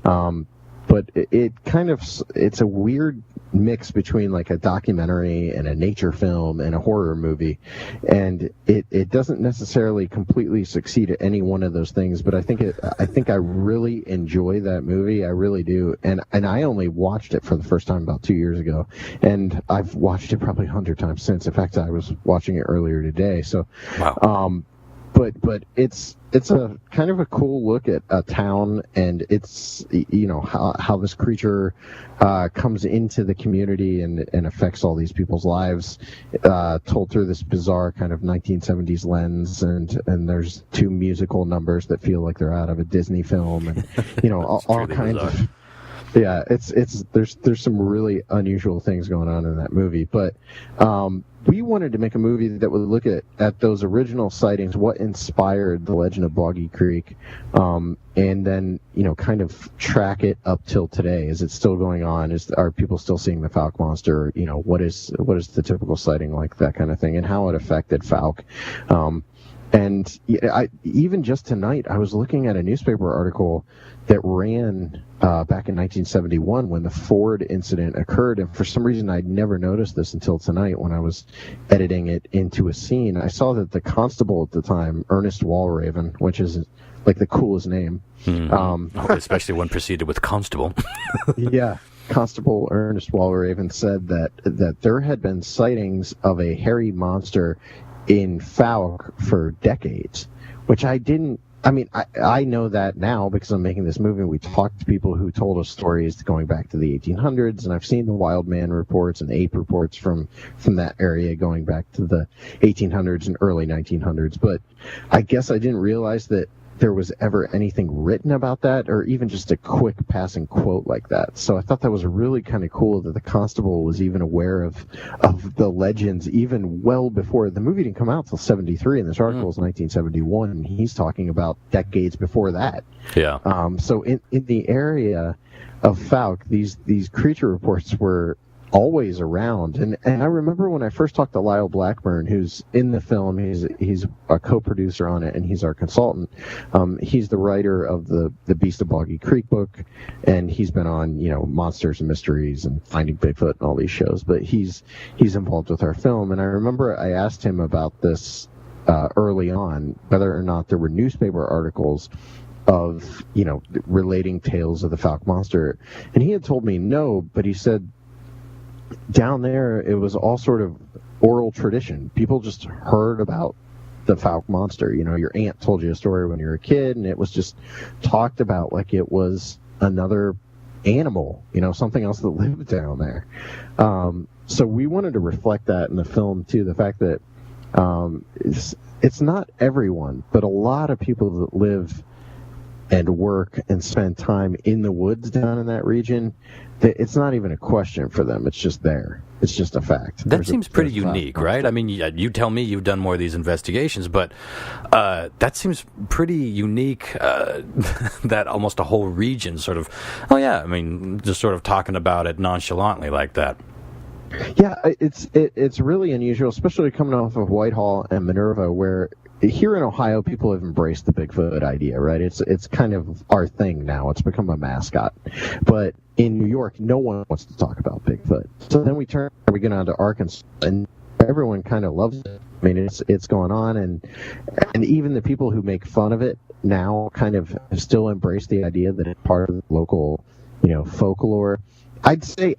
But it's a weird mix between like a documentary and a nature film and a horror movie, and it doesn't necessarily completely succeed at any one of those things. But I think I really enjoy that movie. I really do, and I only watched it for the first time about 2 years ago, and I've watched it probably 100 times since. In fact, I was watching it earlier today. So, wow. But it's a kind of a cool look at a town, and it's how this creature comes into the community and affects all these people's lives, told through this bizarre kind of 1970s lens, and there's two musical numbers that feel like they're out of a Disney film, and all kinds of. Yeah, there's some really unusual things going on in that movie, but we wanted to make a movie that would look at those original sightings, what inspired the legend of Boggy Creek, and then kind of track it up till today. Is it still going on? Are people still seeing the Fouke Monster? What is the typical sighting like, that kind of thing, and how it affected Fouke. And even just tonight, I was looking at a newspaper article that ran back in 1971 when the Ford incident occurred. And for some reason, I'd never noticed this until tonight when I was editing it into a scene. I saw that the constable at the time, Ernest Walraven, which is like the coolest name. Mm-hmm. Especially when preceded with constable. Yeah. Constable Ernest Walraven said that there had been sightings of a hairy monster in Fouke for decades, which I didn't. I mean, I know that now because I'm making this movie. We talked to people who told us stories going back to the 1800s, and I've seen the wild man reports and ape reports from that area going back to the 1800s and early 1900s. But I guess I didn't realize that there was ever anything written about that, or even just a quick passing quote like that. So I thought that was really kind of cool that the constable was even aware of the legends even well before the movie didn't come out till 73, and this article is 1971, and he's talking about decades before that. Yeah. So in the area of Fouke, these creature reports were always around. And I remember when I first talked to Lyle Blackburn, who's in the film, he's a co-producer on it, and he's our consultant. He's the writer of the Beast of Boggy Creek book, and he's been on, Monsters and Mysteries and Finding Bigfoot and all these shows, but he's involved with our film. And I remember I asked him about this early on, whether or not there were newspaper articles of, relating tales of the Fouke Monster. And he had told me no, but he said down there it was all sort of oral tradition. People just heard about the Fouke Monster. Your aunt told you a story when you were a kid, and it was just talked about like it was another animal, something else that lived down there. So we wanted to reflect that in the film too, the fact that it's not everyone, but a lot of people that live and work and spend time in the woods down in that region, it's not even a question for them. It's just there. It's just a fact. That seems pretty unique, right? I mean, you tell me you've done more of these investigations, but that seems pretty unique that almost a whole region sort of, just sort of talking about it nonchalantly like that. Yeah, it's really unusual, especially coming off of Whitehall and Minerva, where here in Ohio, people have embraced the Bigfoot idea, right? It's kind of our thing now. It's become a mascot. But in New York, no one wants to talk about Bigfoot. So then we get on to Arkansas, and everyone kind of loves it. I mean, it's going on, and even the people who make fun of it now kind of still embrace the idea that it's part of the local, folklore. I'd say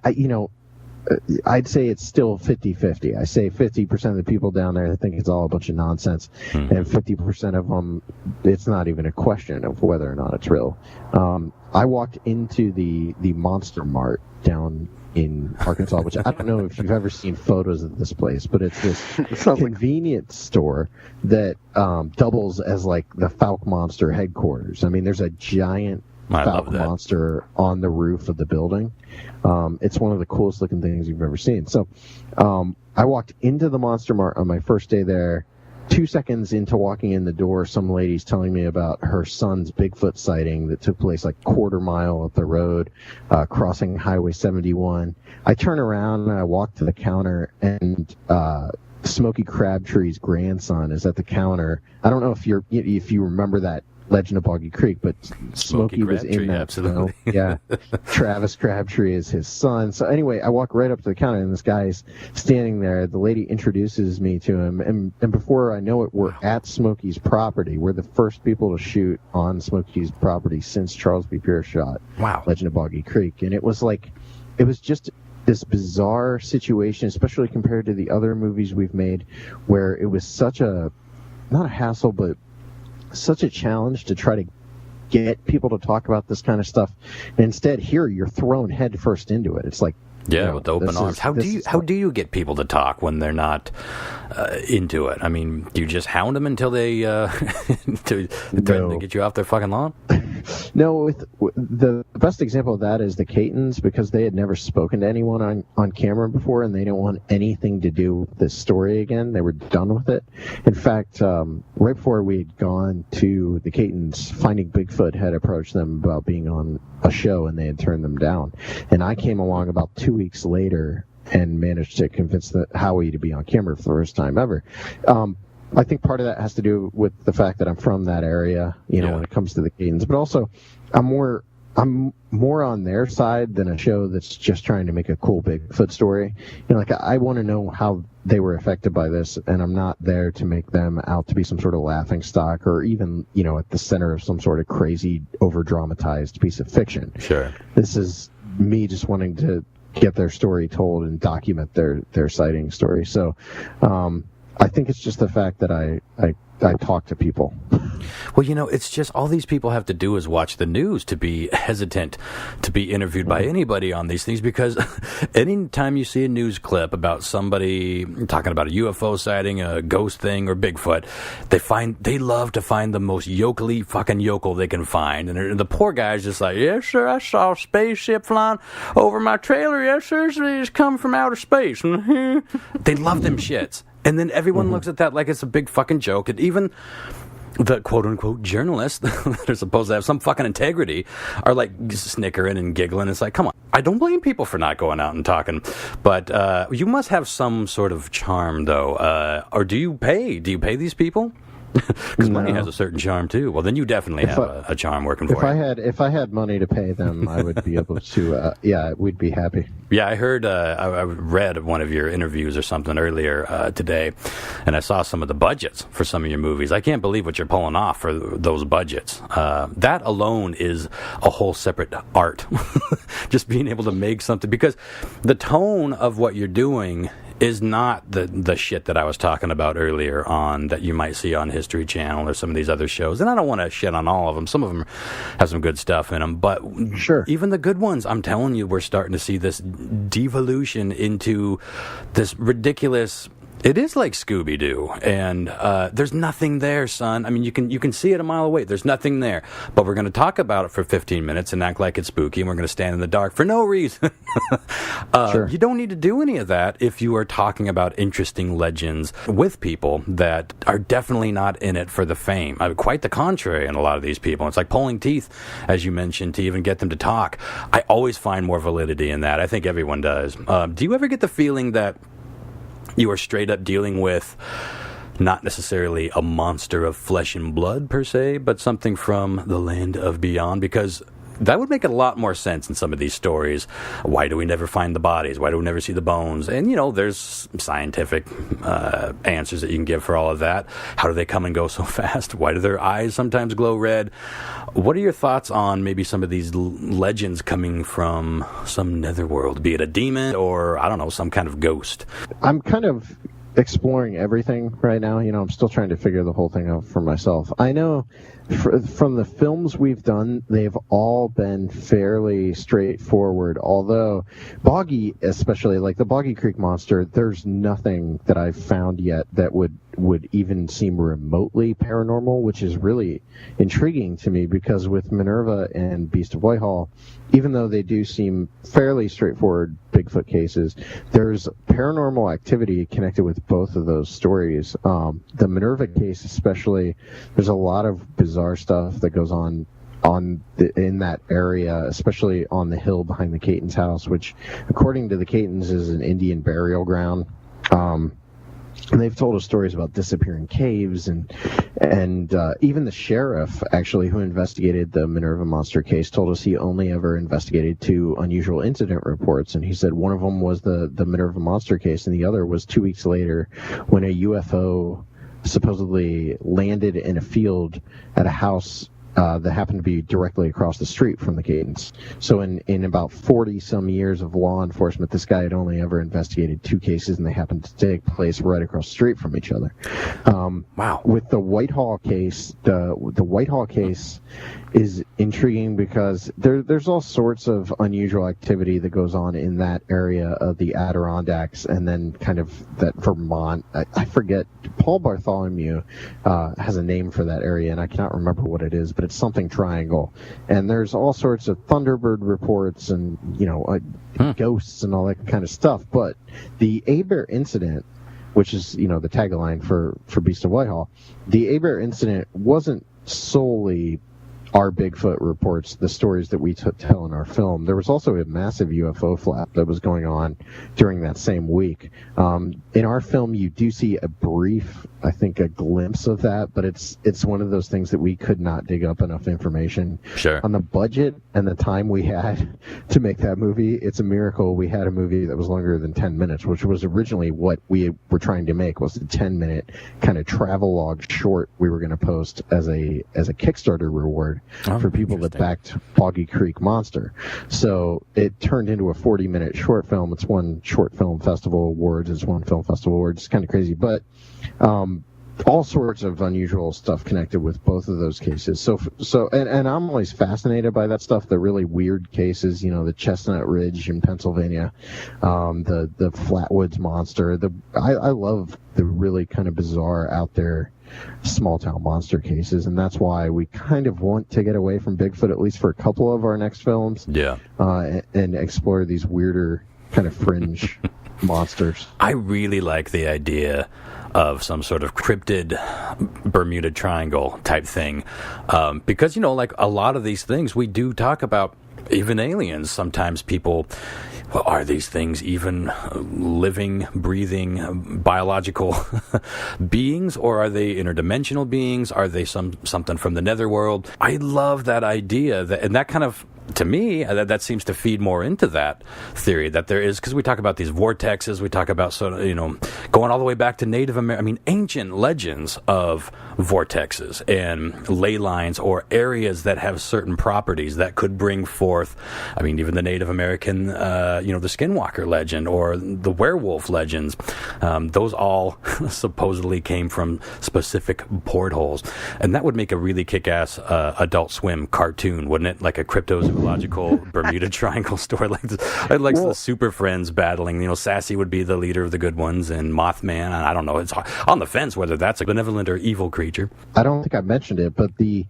it's still 50-50. I say 50% of the people down there think it's all a bunch of nonsense, and 50% of them, it's not even a question of whether or not it's real. I walked into the Monster Mart down in Arkansas, which I don't know if you've ever seen photos of this place, but it's this convenience store that doubles as like the Fouke Monster headquarters. I mean, there's a giant Fouke Monster on the roof of the building. It's one of the coolest looking things you've ever seen. So I walked into the Monster Mart on my first day there. 2 seconds into walking in the door, some lady's telling me about her son's Bigfoot sighting that took place like quarter mile up the road, crossing Highway 71. I turn around and I walk to the counter, and Smokey Crabtree's grandson is at the counter. I don't know if you remember that Legend of Boggy Creek, but Smokey was in that. Absolutely. Yeah. Travis Crabtree is his son. So anyway, I walk right up to the counter, and this guy's standing there. The lady introduces me to him, and before I know it, we're at Smokey's property. We're the first people to shoot on Smokey's property since Charles B. Pierce shot Legend of Boggy Creek. And it was just this bizarre situation, especially compared to the other movies we've made, where it was such a, not a hassle, but such a challenge to try to get people to talk about this kind of stuff. And instead, here you're thrown head first into it. It's like, with open arms. How do you get people to talk when they're not into it? I mean, do you just hound them until they threaten to get you off their fucking lawn? No, the best example of that is the Catons, because they had never spoken to anyone on camera before, and they didn't want anything to do with this story again. They were done with it. In fact, right before we had gone to the Catons, Finding Bigfoot had approached them about being on a show, and they had turned them down. And I came along about 2 weeks later and managed to convince Howie to be on camera for the first time ever. I think part of that has to do with the fact that I'm from that area, when it comes to the Catons. But also, I'm more on their side than a show that's just trying to make a cool Bigfoot story. I want to know how they were affected by this, and I'm not there to make them out to be some sort of laughing stock or even, at the center of some sort of crazy, over-dramatized piece of fiction. Sure. This is me just wanting to get their story told and document their sighting story. So, I think it's just the fact that I talk to people. Well, it's just all these people have to do is watch the news to be hesitant to be interviewed by anybody on these things, because anytime you see a news clip about somebody talking about a UFO sighting, a ghost thing, or Bigfoot, they love to find the most yokely fucking yokel they can find. And the poor guy's just like, yes, sir, I saw a spaceship flying over my trailer. Yes, sir, it's come from outer space. They love them shits. And then everyone looks at that like it's a big fucking joke. And even the quote-unquote journalists that are supposed to have some fucking integrity are like snickering and giggling. It's like, come on. I don't blame people for not going out and talking, but you must have some sort of charm, though. Or do you pay? Do you pay these people? Because money has a certain charm too. Well, then you definitely have a charm working for you. If I had money to pay them, I would be able to. Yeah, we'd be happy. Yeah, I heard. I read one of your interviews or something earlier today, and I saw some of the budgets for some of your movies. I can't believe what you're pulling off for those budgets. That alone is a whole separate art. Just being able to make something, because the tone of what you're doing is not the shit that I was talking about earlier on that you might see on History Channel or some of these other shows. And I don't want to shit on all of them. Some of them have some good stuff in them. But sure, even the good ones, I'm telling you, we're starting to see this devolution into this ridiculous... It is like Scooby-Doo, and there's nothing there, son. I mean, you can see it a mile away. There's nothing there. But we're going to talk about it for 15 minutes and act like it's spooky, and we're going to stand in the dark for no reason. Sure. You don't need to do any of that if you are talking about interesting legends with people that are definitely not in it for the fame. I mean, quite the contrary in a lot of these people. It's like pulling teeth, as you mentioned, to even get them to talk. I always find more validity in that. I think everyone does. Do you ever get the feeling that you are straight up dealing with not necessarily a monster of flesh and blood per se, but something from the land of beyond? Because that would make a lot more sense in some of these stories. Why do we never find the bodies? Why do we never see the bones? And, there's scientific answers that you can give for all of that. How do they come and go so fast? Why do their eyes sometimes glow red? What are your thoughts on maybe some of these legends coming from some netherworld, be it a demon or, I don't know, some kind of ghost? I'm kind of exploring everything right now. I'm still trying to figure the whole thing out for myself. I know from the films we've done, they've all been fairly straightforward, although Boggy, especially like the Boggy Creek Monster, there's nothing that I've found yet that would even seem remotely paranormal, which is really intriguing to me, because with Minerva and Beast of Whitehall, even though they do seem fairly straightforward Bigfoot cases, there's paranormal activity connected with both of those stories. The Minerva case especially, there's a lot of bizarre stuff that goes on in that area, especially on the hill behind the Caton's house, which, according to the Catons, is an Indian burial ground. And they've told us stories about disappearing caves, and even the sheriff, actually, who investigated the Minerva Monster case, told us he only ever investigated 2 unusual incident reports, and he said one of them was the Minerva Monster case, and the other was 2 weeks later when a UFO supposedly landed in a field at a house that happened to be directly across the street from the Catons. So in about 40-some years of law enforcement, this guy had only ever investigated 2 cases, and they happened to take place right across the street from each other. Wow. With the Whitehall case, the Whitehall case is intriguing because there's all sorts of unusual activity that goes on in that area of the Adirondacks, and then kind of that Vermont. I forget. Paul Bartholomew has a name for that area, and I cannot remember what it is, but it's something triangle. And there's all sorts of Thunderbird reports and ghosts and all that kind of stuff. But the A-Bear incident, which is the tagline for Beast of Whitehall, the A-Bear incident wasn't solely our Bigfoot reports, the stories that we tell in our film. There was also a massive UFO flap that was going on during that same week. In our film, you do see a brief, I think, a glimpse of that, but it's one of those things that we could not dig up enough information. Sure. On the budget and the time we had to make that movie, it's a miracle we had a movie that was longer than 10 minutes, which was originally what we were trying to make, was a 10-minute kind of travelogue short we were going to post as a Kickstarter reward for people that backed Boggy Creek Monster. So it turned into a 40-minute short film. It's won Short Film Festival awards. It's won Film Festival awards. It's kind of crazy, but all sorts of unusual stuff connected with both of those cases. So and I'm always fascinated by that stuff, the really weird cases, the Chestnut Ridge in Pennsylvania, the Flatwoods Monster. I love the really kind of bizarre out there small town monster cases, and that's why we kind of want to get away from Bigfoot, at least for a couple of our next films. Yeah. And explore these weirder kind of fringe monsters. I really like the idea of some sort of cryptid Bermuda Triangle type thing. Because, like a lot of these things we do talk about, even aliens, sometimes people, well, are these things even living, breathing, biological beings, or are they interdimensional beings? Are they something from the netherworld? I love that idea, and that kind of, to me, that seems to feed more into that theory that there is, because we talk about these vortexes, we talk about going all the way back to Native American, ancient legends of vortexes and ley lines or areas that have certain properties that could bring forth, even the Native American, the Skinwalker legend or the werewolf legends. Those all supposedly came from specific portholes, and that would make a really kick-ass Adult Swim cartoon, wouldn't it? Like a cryptozoological Bermuda Triangle story like this. I'd like the Super Friends battling. Sassy would be the leader of the good ones, and Mothman. I don't know. It's on the fence whether that's a benevolent or evil creature. I don't think I mentioned it, but the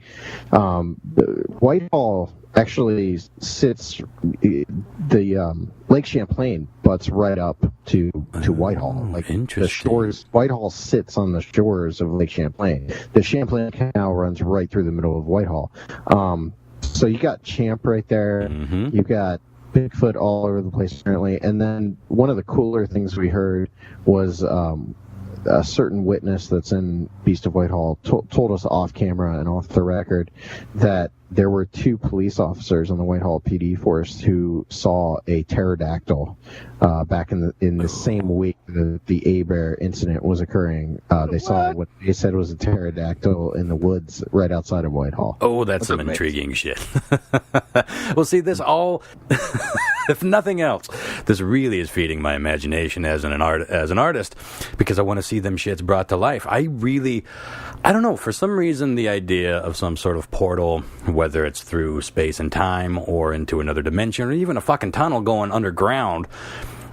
Whitehall actually sits, the Lake Champlain butts right up to Whitehall. Like the shores, Whitehall sits on the shores of Lake Champlain. The Champlain Canal runs right through the middle of Whitehall. So you got Champ right there. Mm-hmm. You got Bigfoot all over the place apparently. And then one of the cooler things we heard was a certain witness that's in Beast of Whitehall told us off camera and off the record that there were 2 police officers on the Whitehall PD force who saw a pterodactyl back in the same week that the A-Bear incident was occurring. They saw what they said was a pterodactyl in the woods right outside of Whitehall. Oh, that's some intriguing shit. Well, see, this all, if nothing else, this really is feeding my imagination as an artist, because I want to see them shits brought to life. I don't know, for some reason the idea of some sort of portal, whether it's through space and time or into another dimension or even a fucking tunnel going underground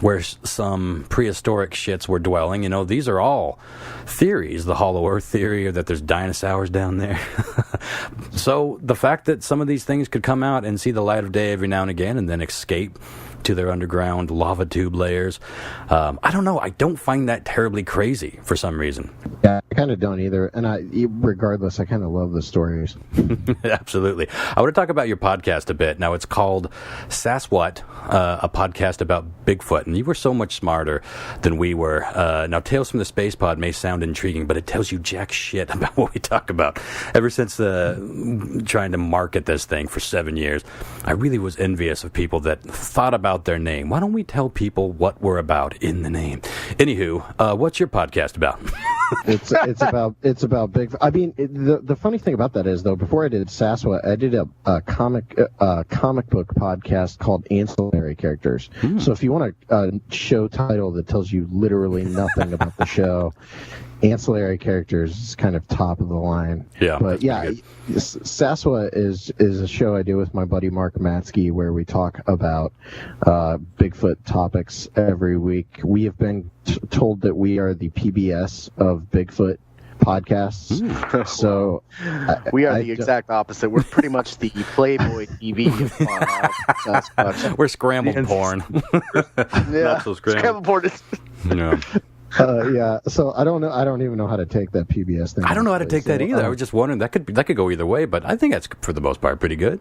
where some prehistoric shits were dwelling, these are all theories. The Hollow Earth theory, or that there's dinosaurs down there. So the fact that some of these things could come out and see the light of day every now and again and then escape to their underground lava tube layers, I don't know. I don't find that terribly crazy for some reason. Yeah, I kind of don't either. And regardless, I kind of love the stories. Absolutely. I want to talk about your podcast a bit. Now, it's called Sasquatch, a podcast about Bigfoot. And you were so much smarter than we were. Now, Tales from the Spacepod may sound intriguing, but it tells you jack shit about what we talk about. Ever since trying to market this thing for 7 years, I really was envious of people that thought about their name. Why don't we tell people what we're about in the name? Anywho, what's your podcast about? It's about Bigfoot. The funny thing about that is, though, before I did Sasquatch, I did a comic book podcast called Ancillary Characters. So if you want a show title that tells you literally nothing about the show, Ancillary Characters is kind of top of the line. Yeah, but yeah, Sasquatch is a show I do with my buddy Mark Matsky where we talk about Bigfoot topics every week. We have been told that we are the PBS of Bigfoot podcasts. So we are the exact opposite. We're pretty much the Playboy TV of Sasquatch. We're scrambled porn. Yeah, not so scrambled porn. Yeah. Yeah, so I don't know. I don't even know how to take that PBS thing. I don't know how to take that either. I was just wondering, that could go either way, but I think that's for the most part pretty good,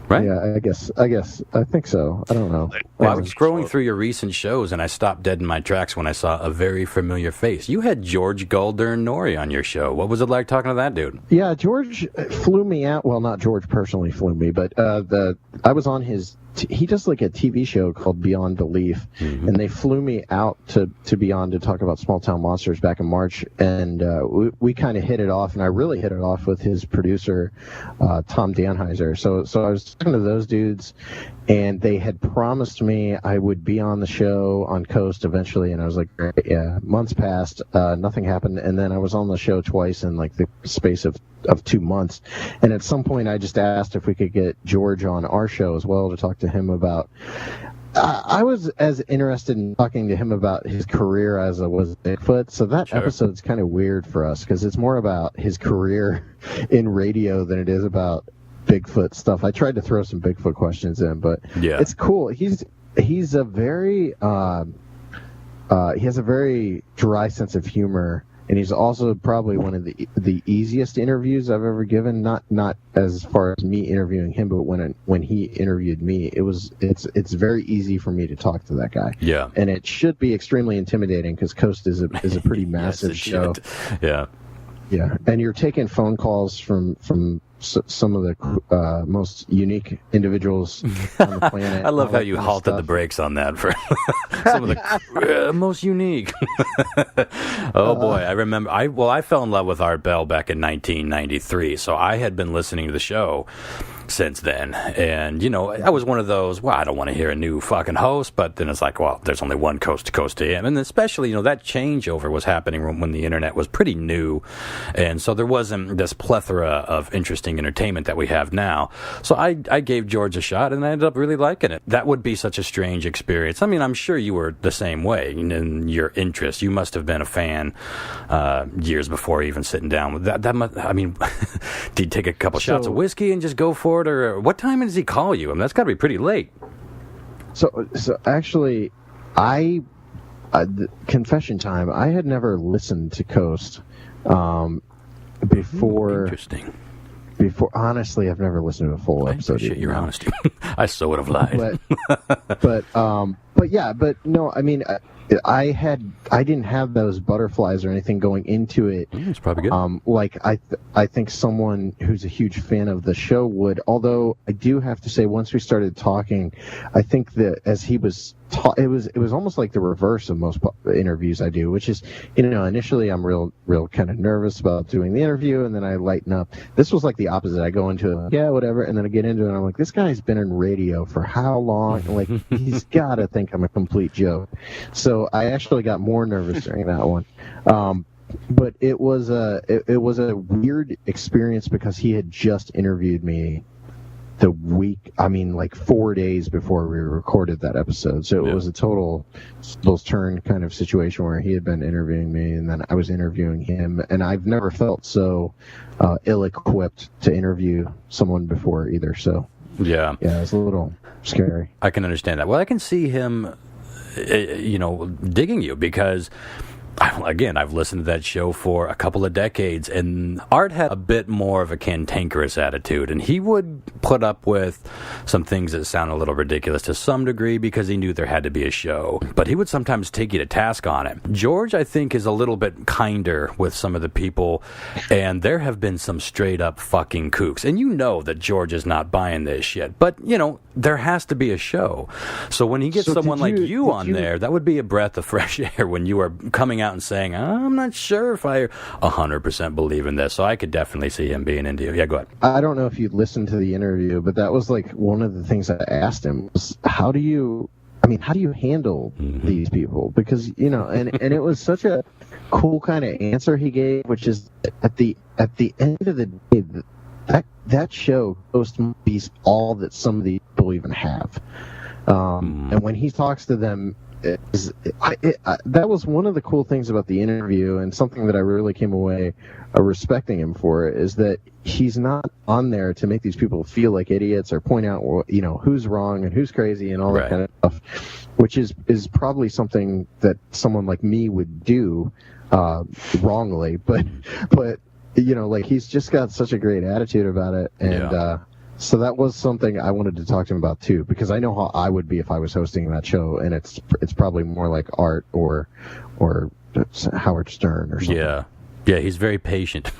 right? Yeah, I think so. I don't know. Well, I was scrolling through your recent shows, and I stopped dead in my tracks when I saw a very familiar face. You had George Guldern Nori on your show. What was it like talking to that dude? Yeah, George flew me out. Well, not George personally flew me, but I was on his. He does like a TV show called Beyond Belief, and they flew me out to be on to talk about small town monsters back in March, and we kind of hit it off, and I really hit it off with his producer, Tom Danheiser. So I was talking to those dudes, and they had promised me I would be on the show on Coast eventually, and I was like, yeah. Months passed, nothing happened, and then I was on the show twice in like the space of 2 months, and at some point I just asked if we could get George on our show as well to talk to him about. I was as interested in talking to him about his career as I was Bigfoot, so that episode's kind of weird for us because it's more about his career in radio than it is about Bigfoot stuff. I tried to throw some Bigfoot questions in, but it's cool. He's a very he has a very dry sense of humor. and he's also probably one of the easiest interviews I've ever given. Not as far as me interviewing him, but when he interviewed me, it's very easy for me to talk to that guy. Yeah, and it should be extremely intimidating because Coast is a pretty massive show. Yeah. Yeah, and you're taking phone calls from some of the most unique individuals on the planet. I love how you halted the brakes on that for some of the most unique. Oh boy, I remember. I fell in love with Art Bell back in 1993, so I had been listening to the show since then, and I was one of those, well, I don't want to hear a new fucking host, but then it's like, well, there's only one coast to coast AM, and especially that changeover was happening when the internet was pretty new, and so there wasn't this plethora of interesting entertainment that we have now. So I gave George a shot, and I ended up really liking it. That would be such a strange experience. I mean, I'm sure you were the same way in your interest. You must have been a fan years before even sitting down with that. I mean, did you take a couple shots of whiskey and just go for it? Or what time does he call you? I mean, that's got to be pretty late. So actually, confession time. I had never listened to Coast before. Interesting. Honestly, I've never listened to a full episode. I appreciate your honesty. I so would have lied. But no, I mean, I didn't have those butterflies or anything going into it. It's probably good. Like I think someone who's a huge fan of the show would. Although I do have to say, once we started talking, I think that as he was, it was almost like the reverse of most interviews I do, which is, initially I'm real kind of nervous about doing the interview, and then I lighten up. This was like the opposite. I go into it, yeah, whatever, and then I get into it, and I'm like, this guy's been in radio for how long? Like, he's got to think I'm a complete joke. So I actually got more nervous during that one. But it was a weird experience because he had just interviewed me the week, 4 days before we recorded that episode. So it was a total turn kind of situation where he had been interviewing me and then I was interviewing him. And I've never felt so ill-equipped to interview someone before either. So yeah, it's a little scary. I can understand that. Well, I can see him, digging you because, again, I've listened to that show for a couple of decades, and Art had a bit more of a cantankerous attitude, and he would put up with some things that sound a little ridiculous to some degree because he knew there had to be a show, but he would sometimes take you to task on it. George, I think, is a little bit kinder with some of the people, and there have been some straight-up fucking kooks, and that George is not buying this shit, but, there has to be a show. So when he gets someone like you on there, that would be a breath of fresh air when you are coming out and saying, I'm not sure if I 100% believe in this. So I could definitely see him being into you. Yeah, go ahead. I don't know if you listened to the interview, but that was like one of the things I asked him was, how do you handle these people? Because, and it was such a cool kind of answer he gave, which is at the end of the day, that show goes to be all that some of these people even have. And when he talks to them, that was one of the cool things about the interview, and something that I really came away respecting him for, is that he's not on there to make these people feel like idiots or point out who's wrong and who's crazy and all that kind of stuff, which is probably something that someone like me would do wrongly, but he's just got such a great attitude about it, and so that was something I wanted to talk to him about too, because I know how I would be if I was hosting that show, and it's probably more like Art or Howard Stern or something. Yeah, he's very patient.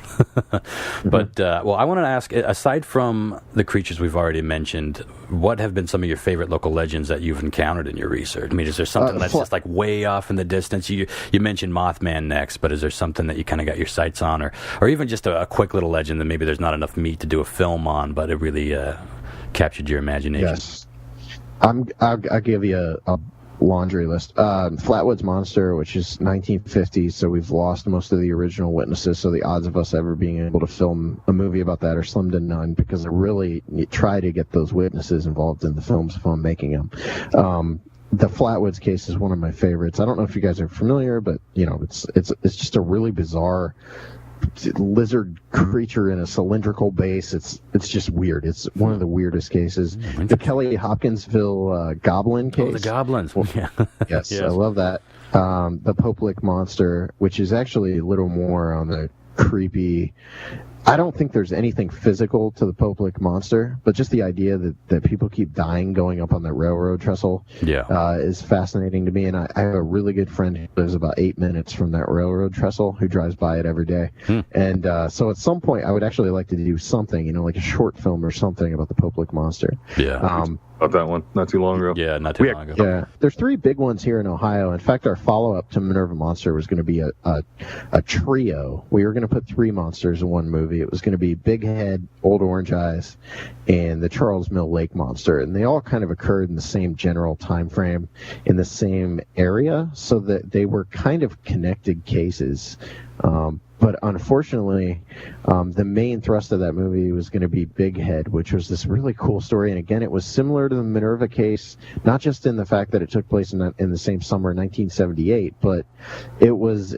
But, I want to ask, aside from the creatures we've already mentioned, what have been some of your favorite local legends that you've encountered in your research? I mean, is there something that's just like way off in the distance? You mentioned Mothman next, but is there something that you kind of got your sights on, or even just a quick little legend that maybe there's not enough meat to do a film on, but it really captured your imagination? Yes. I'll give you a laundry list. Flatwoods Monster, which is 1950s, so we've lost most of the original witnesses, so the odds of us ever being able to film a movie about that are slim to none, because I really try to get those witnesses involved in the films if I'm making them. The Flatwoods case is one of my favorites. I don't know if you guys are familiar, but it's just a really bizarre lizard creature in a cylindrical base. It's just weird. It's one of the weirdest cases. The Kelly Hopkinsville goblin case. Oh, the goblins. Yes, I love that. the Poplick Monster, which is actually a little more on the creepy. I don't think there's anything physical to the Poplick Monster, but just the idea that people keep dying going up on that railroad trestle is fascinating to me. And I have a really good friend who lives about 8 minutes from that railroad trestle who drives by it every day. And so at some point, I would actually like to do something, like a short film or something about the Poplick Monster. Yeah. About that one not too long ago. Yeah, not too long ago. Yeah, there's 3 big ones here in Ohio. In fact, our follow-up to Minerva Monster was going to be a trio. We were going to put 3 monsters in one movie. It was going to be Big Head, Old Orange Eyes, and the Charles Mill Lake Monster. And they all kind of occurred in the same general time frame in the same area, so that they were kind of connected cases. But unfortunately, the main thrust of that movie was going to be Big Head, which was this really cool story. And again, it was similar to the Minerva case, not just in the fact that it took place in the same summer, 1978, but it was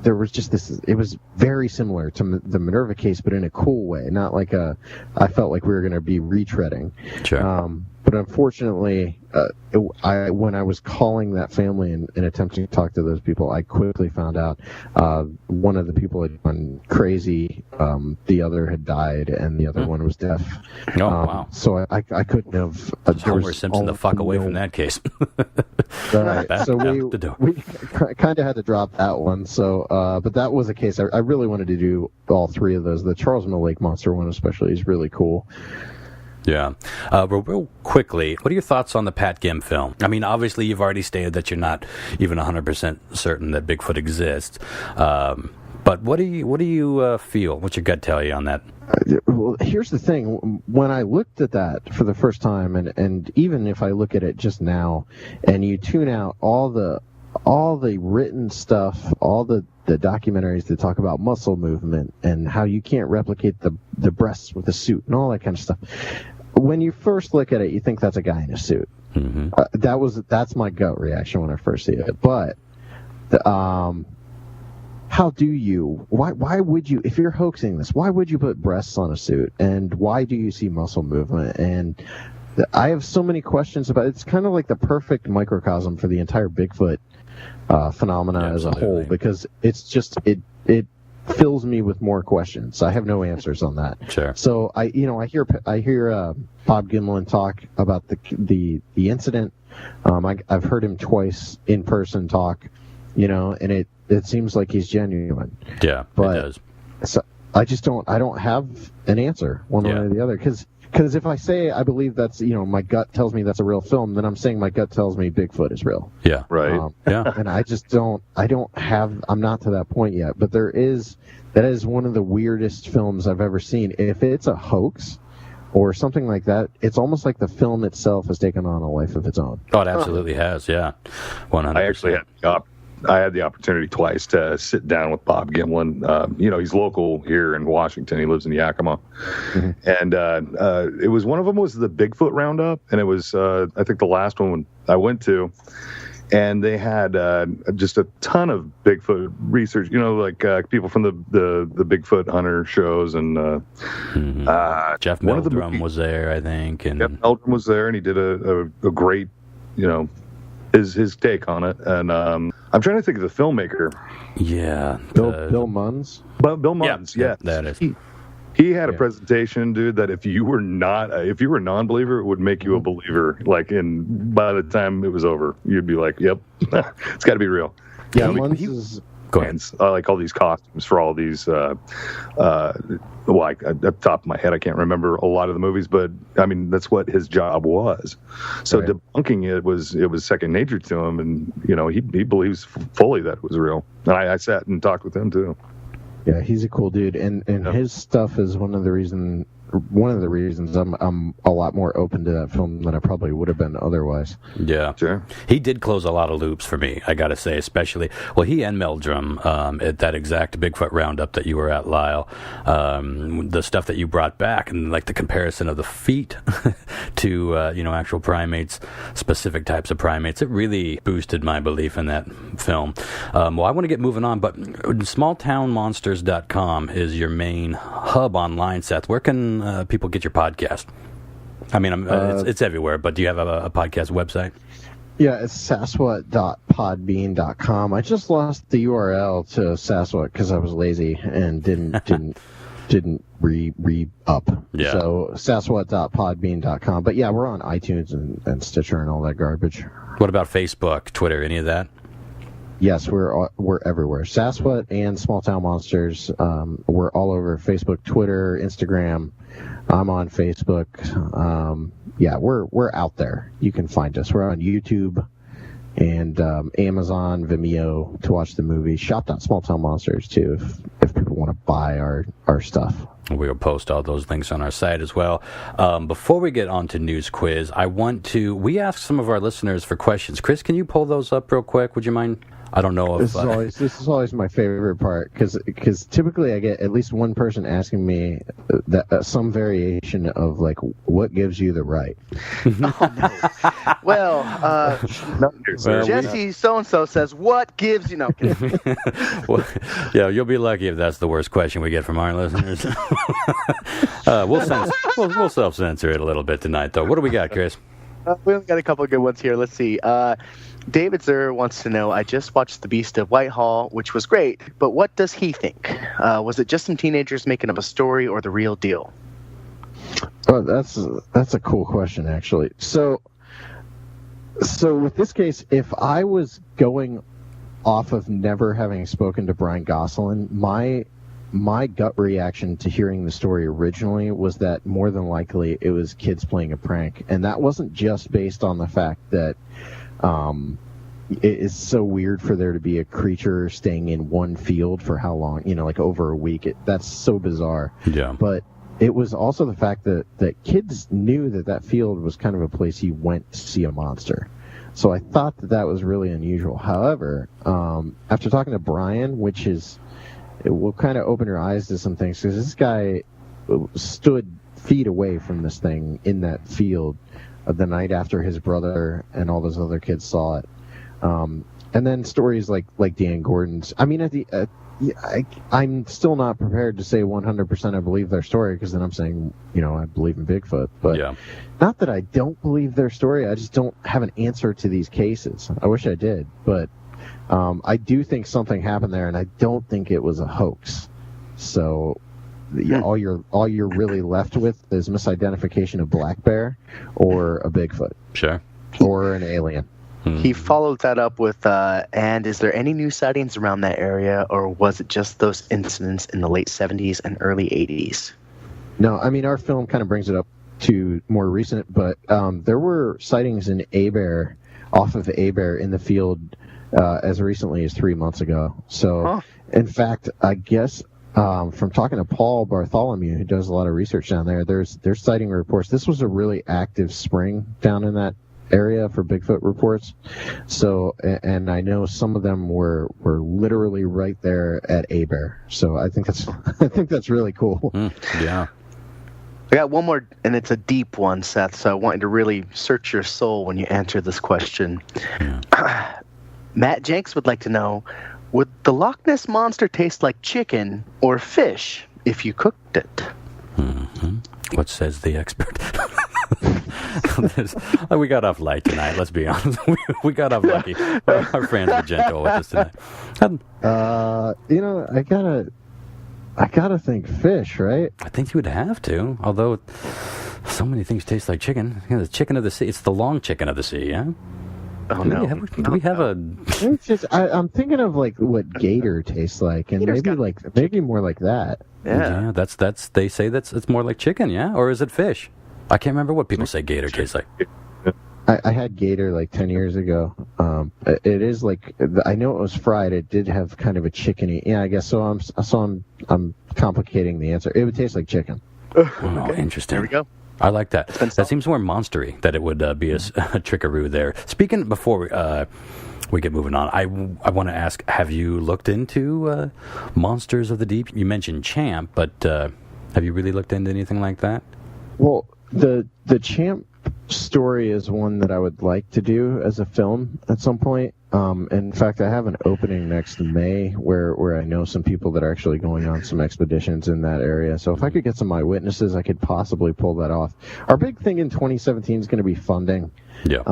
there was just this. It was very similar to the Minerva case, but in a cool way. Not like I felt like we were going to be retreading. Sure. But unfortunately, when I was calling that family and attempting to talk to those people, I quickly found out one of the people had gone crazy, the other had died, and the other one was deaf. Oh, wow. So I couldn't have... Homer Simpson the fuck away from that case. Right. So we kind of had to drop that one. So, but that was a case I really wanted to do all 3 of those. The Charles Mill Lake Monster one especially is really cool. Yeah. Real quickly, what are your thoughts on the Pat Gim film? I mean, obviously, you've already stated that you're not even 100% certain that Bigfoot exists. But what do you feel? What's your gut tell you on that? Well, here's the thing. When I looked at that for the first time, and even if I look at it just now, and you tune out all the written stuff, all the documentaries that talk about muscle movement and how you can't replicate the breasts with a suit and all that kind of stuff. When you first look at it, you think that's a guy in a suit. Mm-hmm. That's my gut reaction when I first see it. But how do you? Why would you? If you're hoaxing this, why would you put breasts on a suit? And why do you see muscle movement? And I have so many questions about it. It's kind of like the perfect microcosm for the entire Bigfoot phenomena as a whole, because it's just it fills me with more questions. I have no answers on that. Sure. So I hear Bob Gimlin talk about the incident. I've heard him twice in person talk, and it seems like he's genuine. Yeah, but it does. So I don't have an answer one way or the other, because if I say I believe that's, my gut tells me that's a real film, then I'm saying my gut tells me Bigfoot is real. Yeah. Right. And I'm not to that point yet, but that is one of the weirdest films I've ever seen. If it's a hoax or something like that, it's almost like the film itself has taken on a life of its own. Oh, it absolutely has. Yeah. 100%. I actually had the opportunity twice to sit down with Bob Gimlin. He's local here in Washington. He lives in Yakima. Mm-hmm. And it was one of them was the Bigfoot Roundup, and it was I think the last one I went to, and they had just a ton of Bigfoot research. Like people from the Bigfoot hunter shows, and Jeff Meldrum was there, I think, and Jeff Meldrum was there, and he did a great, his take on it. And I'm trying to think of the filmmaker. Yeah. Bill Munns? Bill Munns, yeah. That is. He had a presentation, dude, that if you were a non-believer, it would make you a believer. Like, by the time it was over, you'd be like, yep, it's got to be real. Yeah, Munns is... Go ahead. Like all these costumes for all these, at the top of my head, I can't remember a lot of the movies, but I mean, that's what his job was. So debunking it was second nature to him, and he believes fully that it was real. And I sat and talked with him too. Yeah, he's a cool dude, and his stuff is one of the reasons I'm a lot more open to that film than I probably would have been otherwise. Yeah, sure. He did close a lot of loops for me, I gotta say, especially he and Meldrum at that exact Bigfoot Roundup that you were at, Lyle. The stuff that you brought back, and like the comparison of the feet to actual primates, specific types of primates, it really boosted my belief in that film. I want to get moving on, but smalltownmonsters.com is your main hub online, Seth. Where can people get your podcast? I mean, it's everywhere, but do you have a podcast website? Yeah, it's saswat.podbean.com. I just lost the URL to Saswat because I was lazy and didn't re-up. Yeah. So saswat.podbean.com. But yeah, we're on iTunes and Stitcher and all that garbage. What about Facebook, Twitter, any of that? Yes, we're everywhere. Saswat and Small Town Monsters. We're all over Facebook, Twitter, Instagram. I'm on Facebook. Yeah, we're out there. You can find us. We're on YouTube and Amazon, Vimeo to watch the movie. Shop.Smalltown Monsters too, if people want to buy our stuff. We'll post all those links on our site as well. Before we get on to News Quiz, we asked some of our listeners for questions. Chris, can you pull those up real quick? Would you mind? I don't know if... This is always my favorite part, because typically I get at least one person asking me some variation of, like, what gives you the right? Oh, no. Jesse so-and-so says, what gives you... No, well, yeah, you'll be lucky if that's the worst question we get from our listeners. We'll self-censor it a little bit tonight, though. What do we got, Chris? We only got a couple of good ones here. Let's see. David Zer wants to know, I just watched The Beast of Whitehall, which was great, but what does he think? Was it just some teenagers making up a story or the real deal? Oh, that's a cool question, actually. So with this case, if I was going off of never having spoken to Brian Gosselin, my gut reaction to hearing the story originally was that more than likely it was kids playing a prank. And that wasn't just based on the fact that it is so weird for there to be a creature staying in one field for how long, like over a week. That's so bizarre. Yeah. But it was also the fact that kids knew that field was kind of a place you went to see a monster. So I thought that was really unusual. However, after talking to Brian, it will kind of open your eyes to some things, because this guy stood feet away from this thing in that field the night after his brother and all those other kids saw it. And then stories like Dan Gordon's. I mean, I'm still not prepared to say 100% I believe their story, because then I'm saying, I believe in Bigfoot. But yeah. Not that I don't believe their story. I just don't have an answer to these cases. I wish I did, but I do think something happened there, and I don't think it was a hoax. So all you're really left with is misidentification of black bear or a Bigfoot. Sure. Or an alien. He followed that up with, and is there any new sightings around that area, or was it just those incidents in the late 70s and early 80s? No, I mean, our film kind of brings it up to more recent, but there were sightings in off of Aber in the field as recently as 3 months ago. So, In fact, I guess from talking to Paul Bartholomew, who does a lot of research down there, there's sighting reports. This was a really active spring down in that area for Bigfoot reports. So, and I know some of them were literally right there at Aber. So I think that's really cool. Yeah. I got one more, and it's a deep one, Seth. So I want you to really search your soul when you answer this question. Yeah. Matt Jenks would like to know, would the Loch Ness Monster taste like chicken or fish if you cooked it? Mm-hmm. What says the expert? We got off light tonight, let's be honest. We got off lucky. Our friends were gentle with us tonight. I gotta think fish, right? I think you would have to, although so many things taste like chicken. The chicken of the sea. It's the long chicken of the sea, yeah? Oh, no. Do we have a... It's just, I'm thinking of like what gator tastes like, and maybe more like that. Yeah, Mm-hmm. that's they say it's more like chicken, yeah? Or is it fish? I can't remember what people say gator tastes like. I had gator like 10 years ago. It is like, I know it was fried. It did have kind of a chickeny. Yeah, I guess so. I'm complicating the answer. It would taste like chicken. Oh, interesting. There we go. I like that. That seems more monstery, that it would be a trickaroo there. Speaking, before we get moving on, I want to ask, have you looked into Monsters of the Deep? You mentioned Champ, but have you really looked into anything like that? Well, the Champ story is one that I would like to do as a film at some point. In fact, I have an opening next May where I know some people that are actually going on some expeditions in that area. So if I could get some eyewitnesses, I could possibly pull that off. Our big thing in 2017 is going to be funding. Yeah.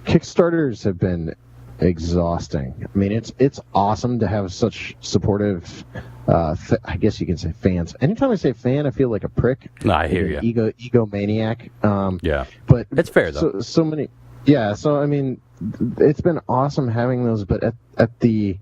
Kickstarters have been exhausting. I mean, it's awesome to have such supportive, I guess you can say fans. Anytime I say fan, I feel like a prick. No, I hear you. Egomaniac. Yeah. But it's fair, though. So many. Yeah, so I mean, it's been awesome having those, but at the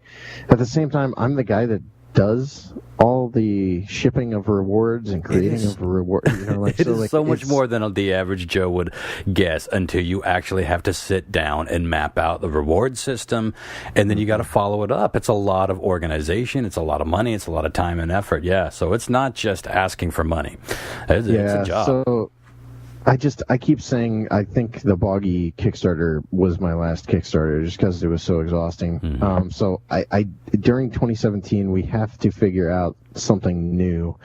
same time, I'm the guy that does all the shipping of rewards and creating of rewards. You know, like, it is so much more than the average Joe would guess until you actually have to sit down and map out the reward system, and then you got to follow it up. It's a lot of organization. It's a lot of money. It's a lot of time and effort. Yeah, so it's not just asking for money. It's a job. So I keep saying I think the Boggy Kickstarter was my last Kickstarter just because it was so exhausting. Mm-hmm. So I during 2017 we have to figure out something new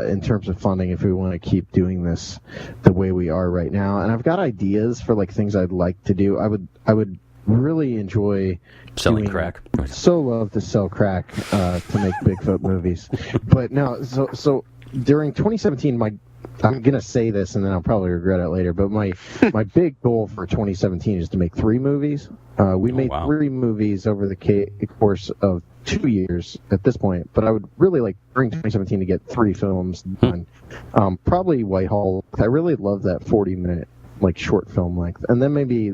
in terms of funding if we want to keep doing this the way we are right now. And I've got ideas for like things I'd like to do. I would really enjoy selling crack. So love to sell crack to make Bigfoot movies. But no, so during 2017 I'm going to say this and then I'll probably regret it later, but my big goal for 2017 is to make 3 movies. We made 3 movies over the course of 2 years at this point, but I would really like during 2017 to get 3 films done. Probably Whitehall. I really love that 40-minute like short film length. And then maybe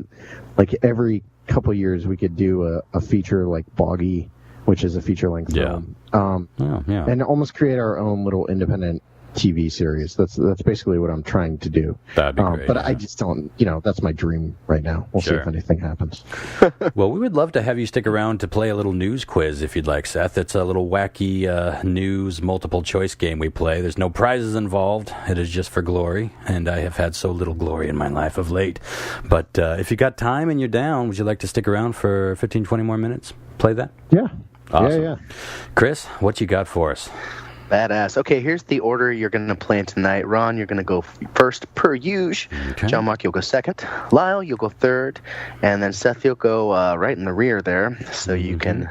like every couple years we could do a feature like Boggy, which is a feature-length film. And almost create our own little independent TV series. That's basically what I'm trying to do. That'd be great. But I just don't, that's my dream right now. We'll see if anything happens. Well, we would love to have you stick around to play a little news quiz if you'd like, Seth. It's a little wacky news multiple choice game we play. There's no prizes involved. It is just for glory, and I have had so little glory in my life of late. But if you got time and you're down, would you like to stick around for 15, 20 more minutes? Play that? Yeah. Awesome. Yeah. Chris, what you got for us? Badass. Okay, here's the order you're going to play in tonight. Ron, you're going to go first per usual. Okay. John Mark, you'll go second. Lyle, you'll go third. And then Seth, you'll go right in the rear there so you can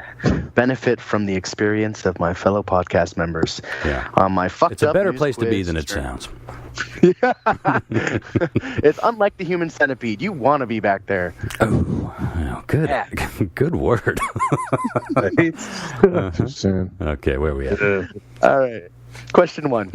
benefit from the experience of my fellow podcast members. Yeah. My fucked It's a up better news place to be quiz than it turn. sounds. It's unlike the human centipede. You want to be back there. Oh, good. Yeah. Good word. Too soon. Okay, where are we at? All right. Question 1.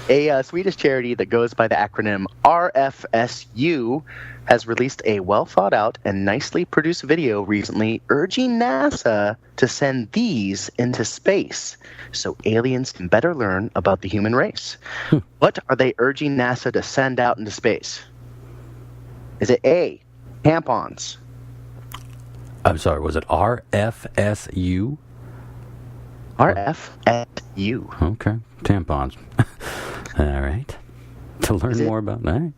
A Swedish charity that goes by the acronym RFSU has released a well-thought-out and nicely produced video recently urging NASA to send these into space so aliens can better learn about the human race. What are they urging NASA to send out into space? Is it A, tampons? I'm sorry, was it RFSU? RFSU. Okay, tampons. All right. To learn more about that.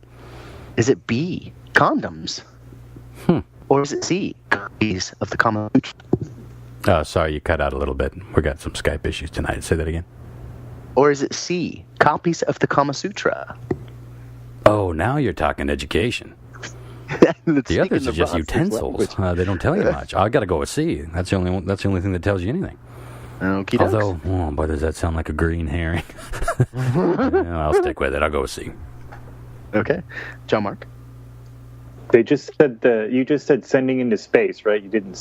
Is it B, condoms? Or is it C, copies of the Kama Sutra? Oh, sorry, you cut out a little bit. We got some Skype issues tonight. Say that again. Or is it C, copies of the Kama Sutra? Oh, now you're talking education. The others are just utensils. They don't tell you much. I got to go with C. That's the only thing that tells you anything. Okie dokes. Although, oh boy, does that sound like a green herring. Yeah, I'll stick with it. I'll go with C. Okay. John Mark? They just said you just said sending into space, right? You didn't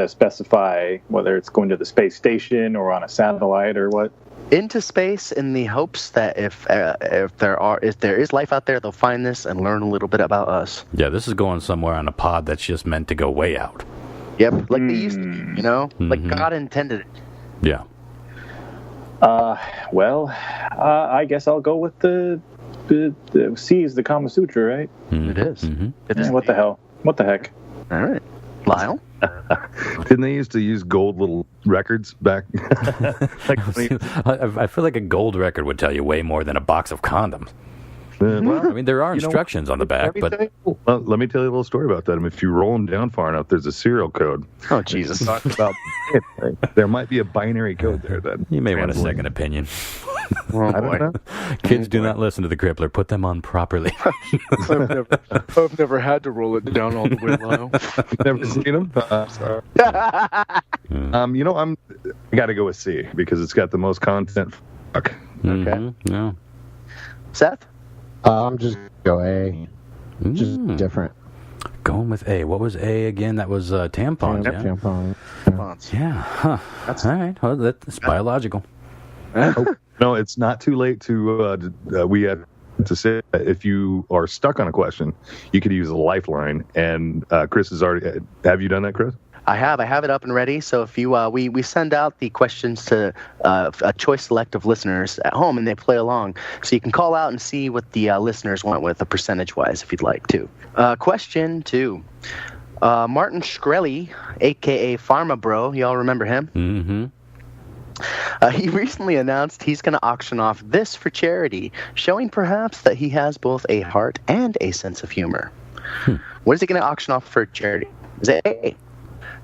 specify whether it's going to the space station or on a satellite or what. Into space in the hopes that if there is life out there, they'll find this and learn a little bit about us. Yeah, this is going somewhere on a pod that's just meant to go way out. Yep, like they used to do, like God intended it. Yeah. I guess I'll go with the C is the Kama Sutra, right? It is. Mm-hmm. It is. What the hell? What the heck? All right. Lyle? Didn't they used to use gold little records back? I feel like a gold record would tell you way more than a box of condoms. Well, I mean, there are instructions on the back, but let me tell you a little story about that. I mean, if you roll them down far enough, there's a serial code. Oh, Jesus. Talking about there might be a binary code there that you may want a second opinion. Oh, I don't boy. know. Kids, do not listen to the Crippler. Put them on properly. I've never had to roll it down all the way low. Never seen them. Sorry. I got to go with C because it's got the most content. Fuck. Okay. Yeah. Seth? I'm just go A. Just different. Going with A. What was A again? That was tampons. Yeah. Tampon. Yeah. Huh. All right. Well, that's biological. No, it's not too late to we had to say that if you are stuck on a question, you could use a lifeline. And Chris has already. Have you done that, Chris? I have it up and ready. So if you we send out the questions to a choice select of listeners at home, and they play along. So you can call out and see what the listeners went with, percentage wise, if you'd like to. Question 2. Martin Shkreli, aka Pharma Bro, y'all remember him? Mm-hmm. He recently announced he's going to auction off this for charity, showing perhaps that he has both a heart and a sense of humor. What is he going to auction off for charity? Is it A,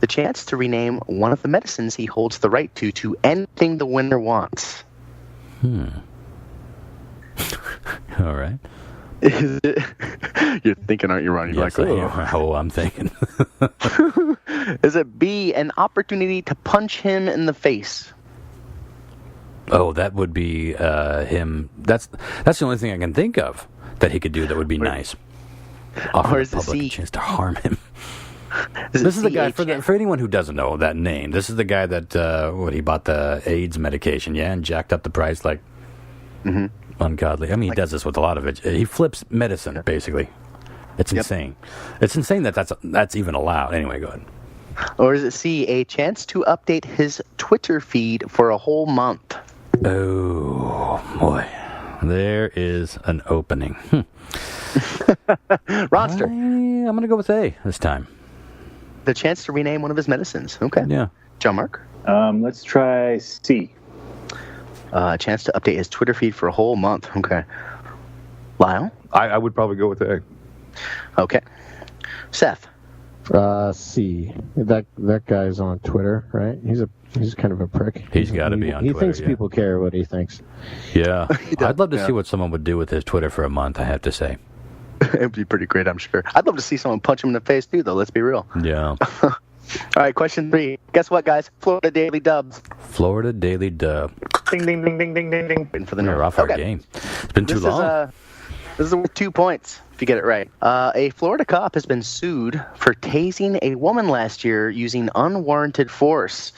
the chance to rename one of the medicines he holds the right to anything the winner wants? All right. Is it, you're thinking, aren't you, Ron? You're Yes, like, I am. Oh, I'm thinking. Is it B, an opportunity to punch him in the face? Oh, that would be him. That's the only thing I can think of that he could do that would be nice. Offer Or the is it public C? a chance to harm him. This is the guy, for anyone who doesn't know that name, this is the guy that, he bought the AIDS medication, and jacked up the price like ungodly. I mean, he does this with a lot of it. He flips medicine, basically. It's insane. It's insane that that's even allowed. Anyway, go ahead. Or is it C, a chance to update his Twitter feed for a whole month? Oh, boy. There is an opening. Ronster. I'm going to go with A this time. The chance to rename one of his medicines. Okay. Yeah. John Mark. Let's try C. A chance to update his Twitter feed for a whole month. Okay. Lyle. I would probably go with A. Okay. Seth. C. That guy's on Twitter, right? He's kind of a prick. He's got to be on He Twitter. thinks people care what he thinks. Yeah. I'd love to see what someone would do with his Twitter for a month, I have to say. It'd be pretty great, I'm sure. I'd love to see someone punch him in the face, too, though. Let's be real. Yeah. All right, question 3. Guess what, guys? Florida Daily Dubs. Florida Daily Dub. Ding, ding, ding, ding, ding, ding, ding. Waiting for the We're number. off our game. It's been too long. This is worth 2 points, if you get it right. A Florida cop has been sued for tasing a woman last year using unwarranted force.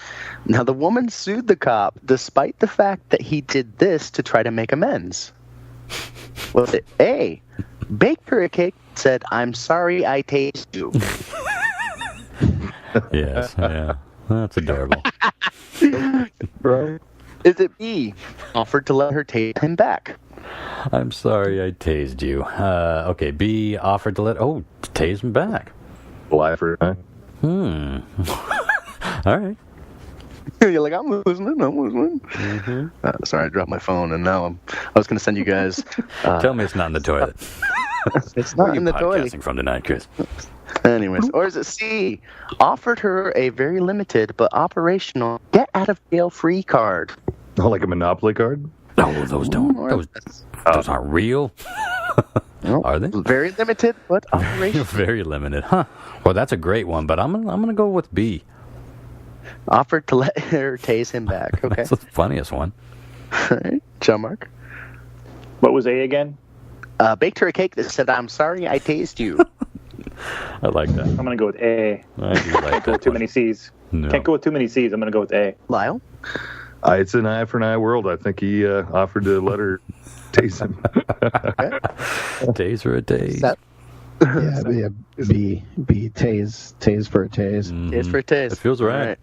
Now, the woman sued the cop despite the fact that he did this to try to make amends. Was it A, baked her a cake, said, "I'm sorry I tased you"? Yes, yeah. That's adorable. Right. Is it B, offered to let her tase him back? I'm sorry I tased you. Okay, B, offered to tase him back. Lie for A. All right. You're like, I'm listening. Sorry, I dropped my phone, and now I was going to send you guys. Tell me it's not in the toilet. It's not Where are in the you toilet. podcasting from tonight, Chris? Anyways, or is it C, offered her a very limited but operational get out of jail free card? Oh, like a Monopoly card? Oh, those don't. Those aren't real. Are they? Very limited but operational. Very limited, huh? Well, that's a great one, but I'm gonna go with B. Offered to let her tase him back. Okay. That's the funniest one. All right. John Mark. What was A again? Baked her a cake that said, "I'm sorry I tased you." I like that. I'm going to go with A. I do like Can't go with too many C's. No. Can't go with too many C's. I'm going to go with A. Lyle. It's an eye for an eye world. I think he offered to let her tase him. Tase for a tase. Seth. Yeah, B. Tase for a tase. Tase for a tase. It feels right.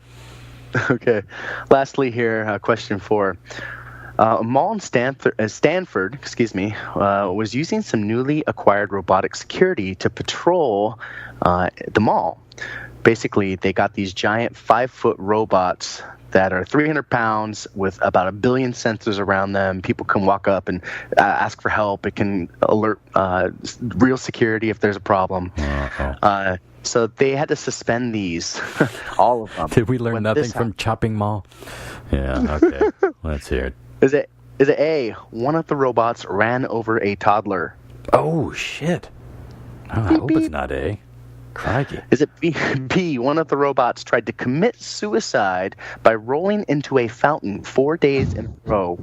All right. Okay. Lastly here, question 4. A mall in Stanford, was using some newly acquired robotic security to patrol the mall. Basically, they got these giant 5-foot robots that are 300 pounds with about 1 billion sensors around them. People can walk up and ask for help. It can alert real security if there's a problem. So they had to suspend these, all of them. Did we learn nothing from Chopping Mall? Yeah, okay. Let's hear it. Is it A, one of the robots ran over a toddler? Oh, shit. I hope it's not A. Crikey. Is it B, one of the robots tried to commit suicide by rolling into a fountain 4 days in a row?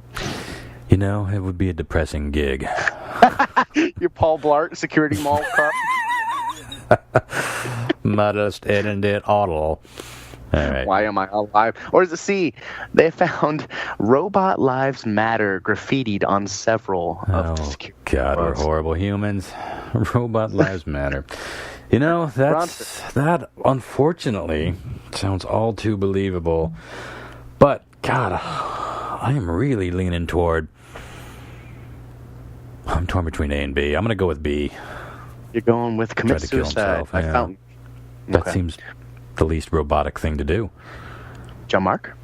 You know, it would be a depressing gig. Your Paul Blart Security Mall car? Modest and it all. Right. Why am I alive? Or is it C? They found Robot Lives Matter graffitied on several of the security God, robots. we're horrible humans. Robot Lives Matter. You know, that unfortunately sounds all too believable. But, God, I am really leaning toward... I'm torn between A and B. I'm going to go with B. You're going with commit suicide by fountain. That seems the least robotic thing to do. John Mark?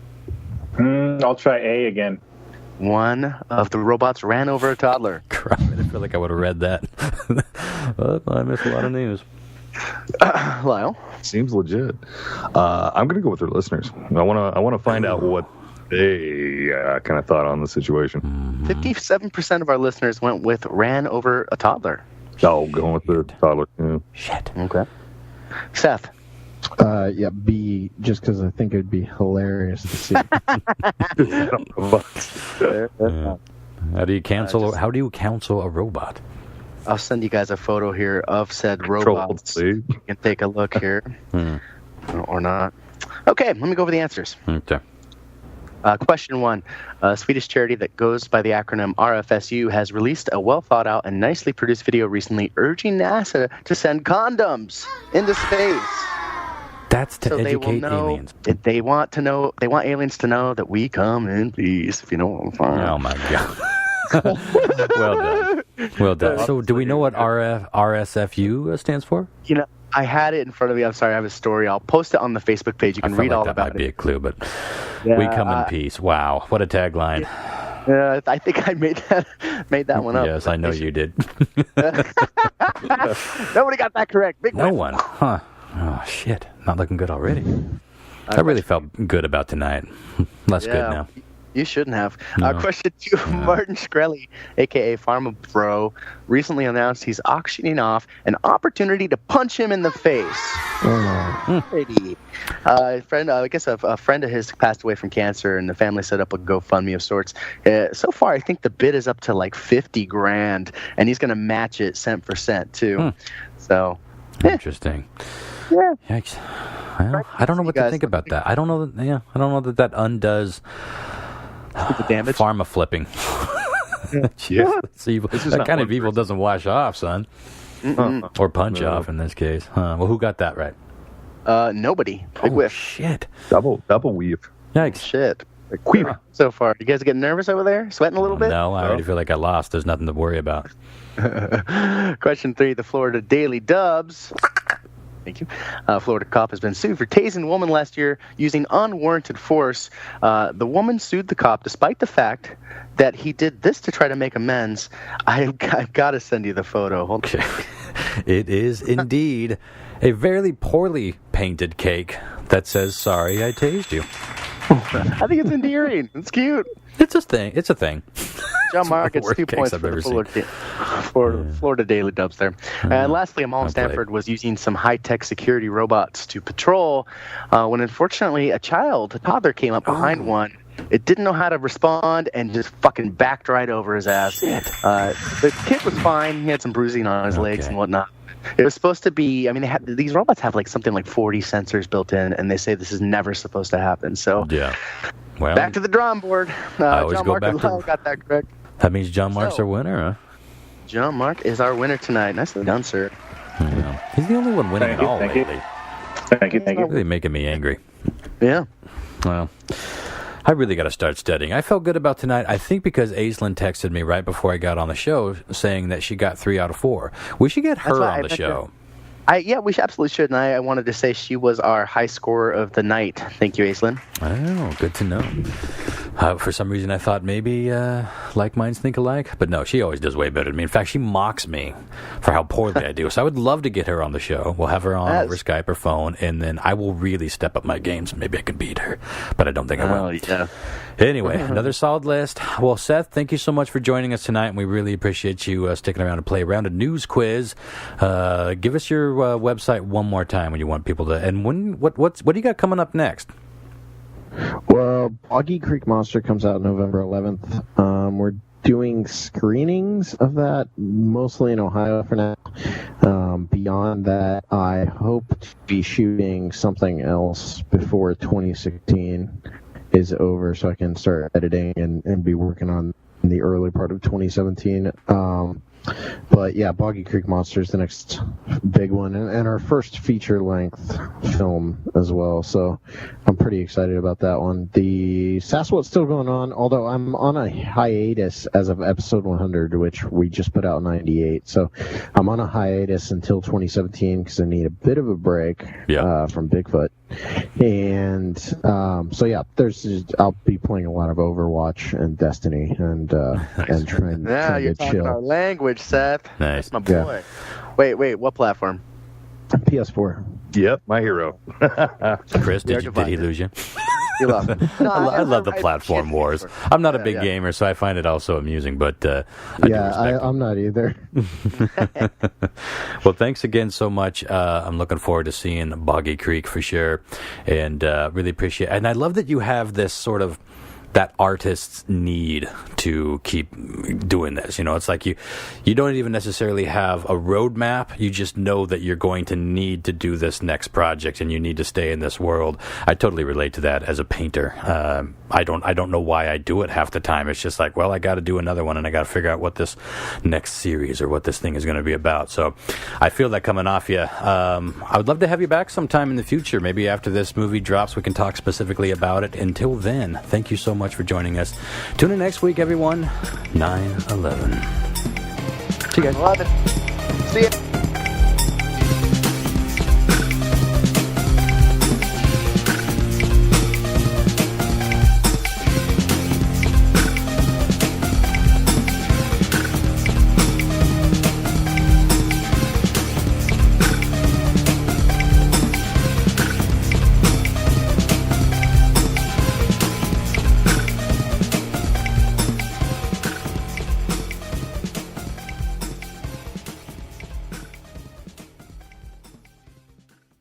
I'll try A again. One of the robots ran over a toddler. Crap, I feel like I would have read that. But I missed a lot of news. Lyle? Seems legit. I'm going to go with our listeners. I want to find out what they kind of thought on the situation. 57% of our listeners went with ran over a toddler. Oh, going with the toddler. Yeah. Shit. Okay. Seth? Yeah, B, just because I think it'd be hilarious to see. How do you counsel a robot? I'll send you guys a photo here of said robots. You can take a look here. Or not. Okay, let me go over the answers. Okay. Question 1. A Swedish charity that goes by the acronym RFSU has released a well-thought-out and nicely produced video recently urging NASA to send condoms into space. That's to so educate they will know, aliens. They want aliens to know that we come in peace, if you know what I'm saying. Oh, my God. Well done. Well done. So do we know what RSFU stands for? You know, I had it in front of me. I'm sorry, I have a story. I'll post it on the Facebook page. You can read all that about might be a clue, but yeah, we come in peace. Wow, what a tagline. Yeah, I think I made that one up. Yes, I know you did. Nobody got that correct. No one. Huh. Oh, shit. Not looking good already. I really felt good about tonight. Less good now. You shouldn't have. No. Question 2. Martin Shkreli, a.k.a. Pharma Bro, recently announced he's auctioning off an opportunity to punch him in the face. Pretty. I guess a friend of his passed away from cancer, and the family set up a GoFundMe of sorts. So far, I think the bid is up to like $50,000, and he's going to match it cent for cent, too. So, interesting. Yeah. Yikes. Well, I don't know what to think about that. I don't know that undoes... the damage? Pharma flipping. Yeah. It's evil. That kind of evil doesn't wash off, son. Or punch off in this case. Well, who got that right? Nobody. Big whiff. Shit. Double weave. Yikes. Shit. So far. You guys getting nervous over there? Sweating a little bit? No, I already feel like I lost. There's nothing to worry about. Question 3. The Florida Daily Dubs. Thank you. Florida cop has been sued for tasing a woman last year using unwarranted force. The woman sued the cop despite the fact that he did this to try to make amends. I've got to send you the photo. Hold on. It is indeed a very poorly painted cake that says, "Sorry, I tased you." I think it's endearing. It's cute. It's a thing. John Mark, it's 2 points I've for ever the Florida Daily Dubs there. And lastly, a mall in Stanford was using some high-tech security robots to patrol when unfortunately a toddler came up behind one. It didn't know how to respond and just fucking backed right over his ass. The kid was fine. He had some bruising on his legs and whatnot. It was supposed to be, these robots have like something like 40 sensors built in, and they say this is never supposed to happen. So, well, back to the drawing board. I always John go Mark back to... got that correct. That means John Mark's our winner, huh? John Mark is our winner tonight. Nicely done, sir. Yeah. He's the only one winning at all lately. Thank you. Really making me angry. Yeah. Well, I really got to start studying. I felt good about tonight, I think because Aislinn texted me right before I got on the show saying that she got 3 out of 4. We should get her on the show. We absolutely should. And I wanted to say she was our high scorer of the night. Thank you, Aislinn. Oh, good to know. For some reason, I thought maybe like minds think alike, but no, she always does way better than me. In fact, she mocks me for how poorly I do. So I would love to get her on the show. We'll have her on over Skype or phone, and then I will really step up my game, so maybe I can beat her. But I don't think I will. Oh, yeah. Anyway, another solid list. Well, Seth, thank you so much for joining us tonight, and we really appreciate you sticking around to play a round of news quiz. Give us your website one more time when you want people to. And what do you got coming up next? Well, Boggy Creek Monster comes out November 11th. We're doing screenings of that, mostly in Ohio for now. Beyond that, I hope to be shooting something else before 2016 is over, so I can start editing and be working on the early part of 2017. But yeah, Boggy Creek Monster is the next big one, and our first feature-length film as well. So I'm pretty excited about that one. The Sasquatch's still going on, although I'm on a hiatus as of episode 100, which we just put out in 98. So I'm on a hiatus until 2017 because I need a bit of a break from Bigfoot. And so yeah, I'll be playing a lot of Overwatch and Destiny and trying you're to talking chill. our language, Seth. Nice. That's my boy. Yeah. Wait, what platform? PS4. Yep, my hero. Chris, did he lose you? You love it. No, I love the platform wars. I'm not a big gamer, so I find it also amusing, but I do respect I'm not either. Well, thanks again so much. I'm looking forward to seeing Boggy Creek for sure, and really appreciate it. And I love that you have this sort of that artists need to keep doing this. It's like you don't even necessarily have a roadmap. You just know that you're going to need to do this next project, and you need to stay in this world. I totally relate to that as a painter. I don't know why I do it half the time. It's just like, well, I got to do another one, and I got to figure out what this next series or what this thing is going to be about. So I feel that coming off you. I would love to have you back sometime in the future. Maybe after this movie drops, we can talk specifically about it. Until then, thank you so much for joining us. Tune in next week, everyone. 9/11. See you guys. Love it. See ya.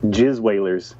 Jizz whalers.